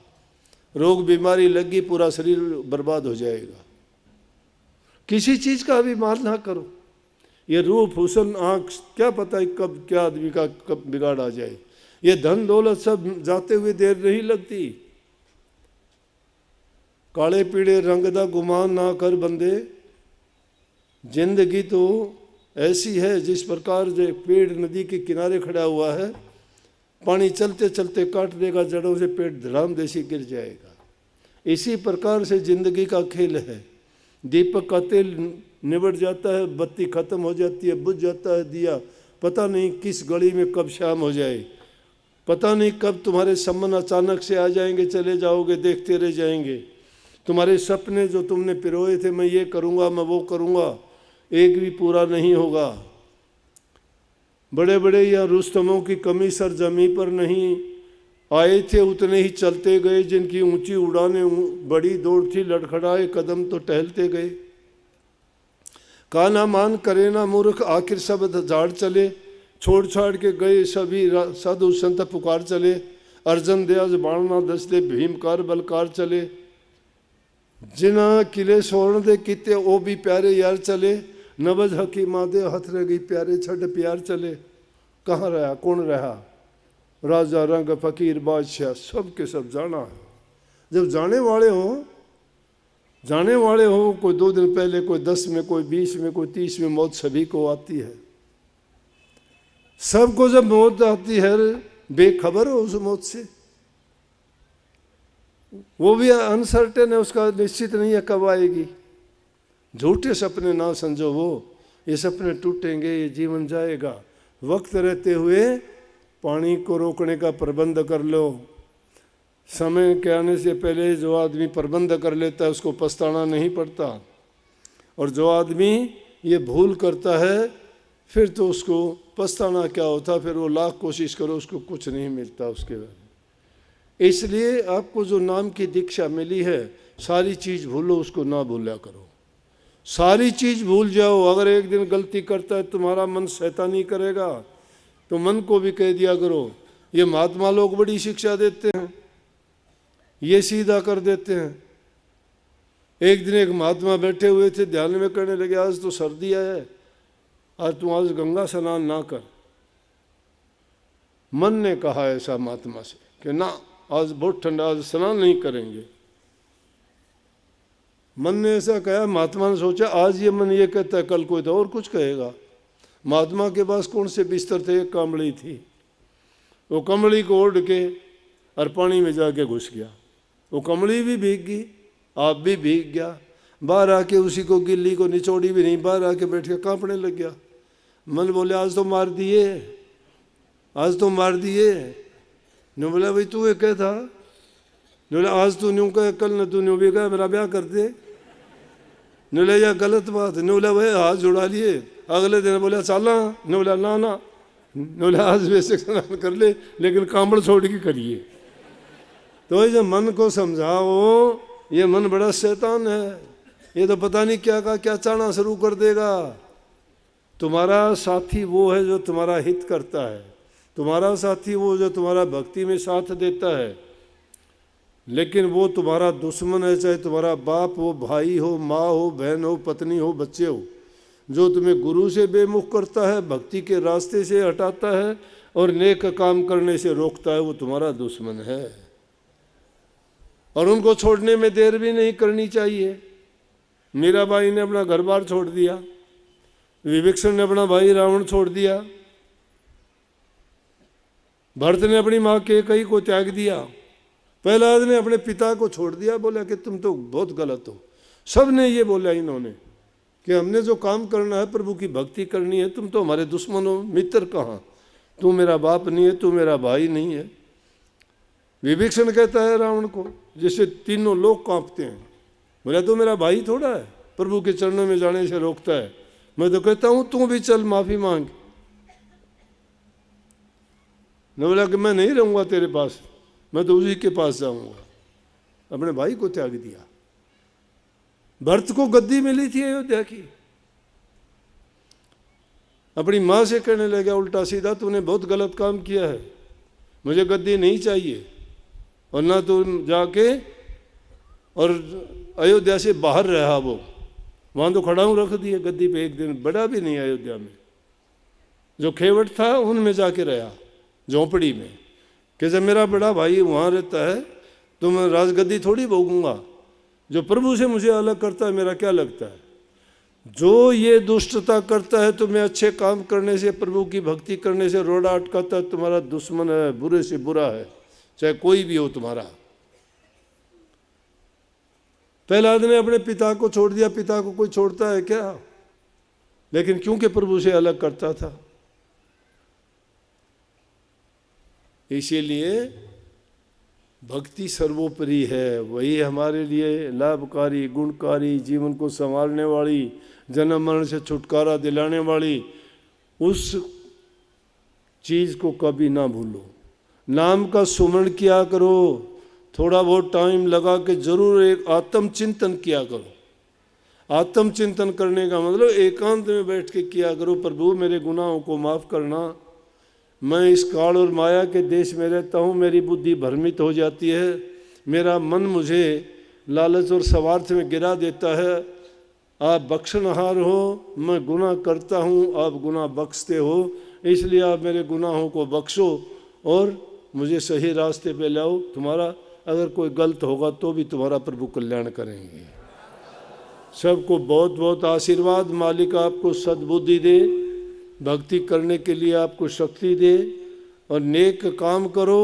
रोग बीमारी लगी, पूरा शरीर बर्बाद हो जाएगा। किसी चीज़ का अभिमान ना करो। ये रूप हुस्न आँख, क्या पता है कब क्या आदमी का कब बिगाड़ आ जाए। ये धन दौलत सब जाते हुए देर नहीं लगती। काले पीड़े रंग दा गुमान ना कर बंदे, जिंदगी तो ऐसी है जिस प्रकार जो पेड़ नदी के किनारे खड़ा हुआ है, पानी चलते चलते काट देगा जड़ों से, पेड़ धड़ाम देसी गिर जाएगा। इसी प्रकार से जिंदगी का खेल है। दीपक का तेल निबट जाता है, बत्ती खत्म हो जाती है, बुझ जाता है दिया, पता नहीं किस गली में कब शाम हो जाए, पता नहीं कब तुम्हारे संबंध अचानक से आ जाएंगे, चले जाओगे, देखते रह जाएंगे। तुम्हारे सपने जो तुमने पिरोए थे, मैं ये करूँगा, मैं वो करूँगा, एक भी पूरा नहीं होगा। बड़े बड़े या रुस्तमों की कमी सर जमी पर नहीं, आए थे उतने ही चलते गए, जिनकी ऊंची उड़ानें बड़ी दौड़ थी, लड़खड़ाए कदम तो टहलते गए। काना मान करे ना मूर्ख, आखिर सब झाड़ चले। छोड़ छाड़ के गए सभी साधु संत पुकार चले। अर्जन दयाज बाणना दस दे, भीमकार बलकार चले। जिना किले स्वर्ण दे किते, ओ भी प्यारे यार चले। नवज हकीमा दे हथ रह गई प्यारे, छड़ प्यार चले। कहाँ रहा, कौन रहा? राजा रंग फकीर बादशाह सब के सब जाना है। जब जाने वाले हो, कोई 2 दिन पहले, कोई 10 में, कोई 20 में, कोई 30 में, मौत सभी को आती है। सबको जब मौत आती है, बेखबर हो उस मौत से। वो भी अनसर्टेन है, उसका निश्चित नहीं है कब आएगी। झूठे सपने ना समझो, ये सपने टूटेंगे, ये जीवन जाएगा। वक्त रहते हुए पानी को रोकने का प्रबंध कर लो। समय के आने से पहले जो आदमी प्रबंध कर लेता है उसको पछताना नहीं पड़ता, और जो आदमी ये भूल करता है फिर तो उसको पछताना क्या होता, फिर वो लाख कोशिश करो उसको कुछ नहीं मिलता उसके बाद। इसलिए आपको जो नाम की दीक्षा मिली है, सारी चीज़ भूलो, उसको ना भूला करो। सारी चीज़ भूल जाओ। अगर एक दिन गलती करता है तुम्हारा मन शैतानी करेगा तो मन को भी कह दिया करो। ये महात्मा लोग बड़ी शिक्षा देते हैं, ये सीधा कर देते हैं। एक दिन एक महात्मा बैठे हुए थे, ध्यान में करने लगे, आज तो सर्दी है, आज तुम आज गंगा स्नान ना कर। मन ने कहा ऐसा महात्मा से कि ना, आज बहुत ठंडा, आज स्नान नहीं करेंगे। मन ने ऐसा कहा, महात्मा ने सोचा आज ये मन ये कहता है, कल कोई तो और कुछ कहेगा। महात्मा के पास कौन से बिस्तर थे? एक कमली थी। वो कमली को ओढ़ के और पानी में जाके घुस गया। वो कमली भी भीग गई, आप भी भीग गया। बाहर आके उसी को गिल्ली को निचोड़ी भी नहीं, बाहर आके बैठ के कांपने लग गया। मन बोले आज तो मार दिए, आज तो मार दिए। ने बोला भाई तू ये क्या था? ने बोला आज तू न्यू कह, कल न तू न्यू भी कहा मेरा ब्याह कर दे। ने बोला यह गलत बात है। ने बोला भाई हाथ जुड़ा लिए। अगले दिन बोला चला। ने बोला ना ना। ने बोला आज वैसे स्नान कर ले, लेकिन कांबड़ छोड़ के करिए। तो जब मन को समझाओ, ये मन बड़ा शैतान है, ये तो पता नहीं क्या का क्या चाहना शुरू कर देगा। तुम्हारा साथी वो है जो तुम्हारा हित करता है, तुम्हारा साथी वो जो तुम्हारा भक्ति में साथ देता है। लेकिन वो तुम्हारा दुश्मन है, चाहे तुम्हारा बाप हो, भाई हो, माँ हो, बहन हो, पत्नी हो, बच्चे हो। जो तुम्हें गुरु से बेमुख करता है, भक्ति के रास्ते से हटाता है और नेक काम करने से रोकता है, वो तुम्हारा दुश्मन है। और उनको छोड़ने में देर भी नहीं करनी चाहिए। मीराबाई ने अपना घर बार छोड़ दिया, विभीषण ने अपना भाई रावण छोड़ दिया, भरत ने अपनी माँ कैकेयी को त्याग दिया, प्रहलाद ने अपने पिता को छोड़ दिया, बोला कि तुम तो बहुत गलत हो। सब ने ये बोला इन्होंने कि हमने जो काम करना है, प्रभु की भक्ति करनी है, तुम तो हमारे दुश्मन हो, मित्र कहाँ? तू मेरा बाप नहीं है, तू मेरा भाई नहीं है। विभीषण कहता है रावण को, जिससे तीनों लोग कांपते हैं, बोला तो मेरा भाई थोड़ा है, प्रभु के चरणों में जाने से रोकता है। मैं तो कहता हूं तू भी चल माफी मांग। ने बोला कि मैं नहीं रहूंगा तेरे पास, मैं तो उसी के पास जाऊंगा। अपने भाई को त्याग दिया। भरत को गद्दी मिली थी अयोध्या की, अपनी माँ से कहने लगा उल्टा सीधा, तूने बहुत गलत काम किया है, मुझे गद्दी नहीं चाहिए। और ना तू जाके और अयोध्या से बाहर रहा, वो वहाँ तो खड़ा हूँ रख दिए गद्दी पे, एक दिन बड़ा भी नहीं अयोध्या में। जो खेवट था उनमें जाके रहा, झोंपड़ी में, कि जब मेरा बड़ा भाई वहाँ रहता है तो मैं राजगद्दी थोड़ी भोगूंगा। जो प्रभु से मुझे अलग करता है, मेरा क्या लगता है? जो ये दुष्टता करता है, तुम्हें अच्छे काम करने से, प्रभु की भक्ति करने से रोड़ा अटकाता है, तुम्हारा दुश्मन है, बुरे से बुरा है, चाहे कोई भी हो तुम्हारा। प्रहलाद ने अपने पिता को छोड़ दिया। पिता को कोई छोड़ता है क्या? लेकिन क्योंकि प्रभु से अलग करता था। इसीलिए भक्ति सर्वोपरि है, वही हमारे लिए लाभकारी, गुणकारी, जीवन को संवारने वाली, जन्म मरण से छुटकारा दिलाने वाली, उस चीज को कभी ना भूलो। नाम का सुमरण किया करो, थोड़ा बहुत टाइम लगा के जरूर एक आत्म चिंतन किया करो। आत्मचिंतन करने का मतलब एकांत में बैठ के किया करो, प्रभु मेरे गुनाहों को माफ़ करना, मैं इस काल और माया के देश में रहता हूँ, मेरी बुद्धि भ्रमित हो जाती है, मेरा मन मुझे लालच और स्वार्थ में गिरा देता है, आप बख्शनहार हो, मैं गुनाह करता हूँ, आप गुनाह बख्शते हो, इसलिए आप मेरे गुनाहों को बख्शो और मुझे सही रास्ते पे लाओ। तुम्हारा अगर कोई गलत होगा तो भी तुम्हारा प्रभु कल्याण करेंगे। सबको बहुत बहुत आशीर्वाद, मालिक आपको सद्बुद्धि दे, भक्ति करने के लिए आपको शक्ति दे और नेक काम करो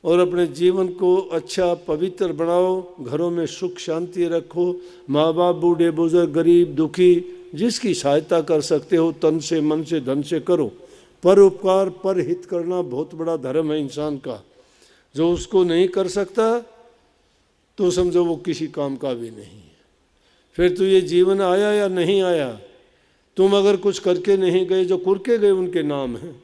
और अपने जीवन को अच्छा पवित्र बनाओ, घरों में सुख शांति रखो, माँ बाप बूढ़े बुजुर्ग गरीब दुखी जिसकी सहायता कर सकते हो तन से मन से धन से करो। पर उपकार पर हित करना बहुत बड़ा धर्म है इंसान का, जो उसको नहीं कर सकता तो समझो वो किसी काम का भी नहीं है। फिर तो ये जीवन आया या नहीं आया, तुम अगर कुछ करके नहीं गए, जो करके गए उनके नाम हैं,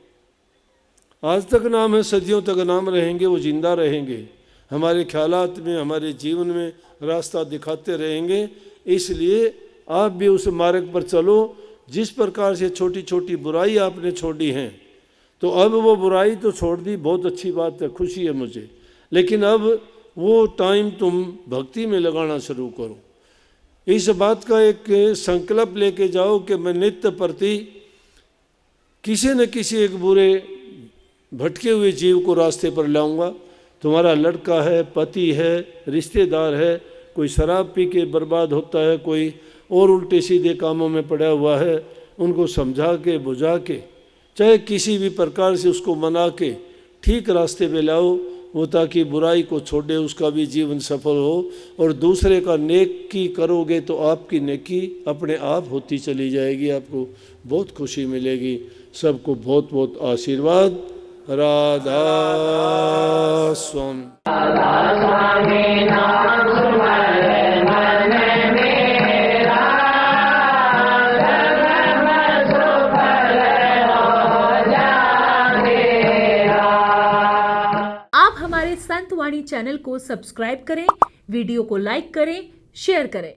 आज तक नाम है, सदियों तक नाम रहेंगे, वो जिंदा रहेंगे, हमारे ख्यालात में हमारे जीवन में रास्ता दिखाते रहेंगे। इसलिए आप भी उस मार्ग पर चलो। जिस प्रकार से छोटी छोटी बुराई आपने छोड़ी हैं, तो अब वो बुराई तो छोड़ दी, बहुत अच्छी बात है, खुशी है मुझे, लेकिन अब वो टाइम तुम भक्ति में लगाना शुरू करो। इस बात का एक संकल्प लेके जाओ कि मैं नित्य प्रति किसी न किसी एक बुरे भटके हुए जीव को रास्ते पर लाऊंगा। तुम्हारा लड़का है, पति है, रिश्तेदार है, कोई शराब पी के बर्बाद होता है, कोई और उल्टे सीधे कामों में पड़ा हुआ है, उनको समझा के बुझा के चाहे किसी भी प्रकार से उसको मना के ठीक रास्ते पे लाओ, वो ताकि बुराई को छोड़े, उसका भी जीवन सफल हो। और दूसरे का नेकी करोगे तो आपकी नेकी अपने आप होती चली जाएगी, आपको बहुत खुशी मिलेगी। सबको बहुत बहुत आशीर्वाद। राधा स्वामी। आप हमारे संत वाणी चैनल को सब्सक्राइब करें, वीडियो को लाइक करें, शेयर करें।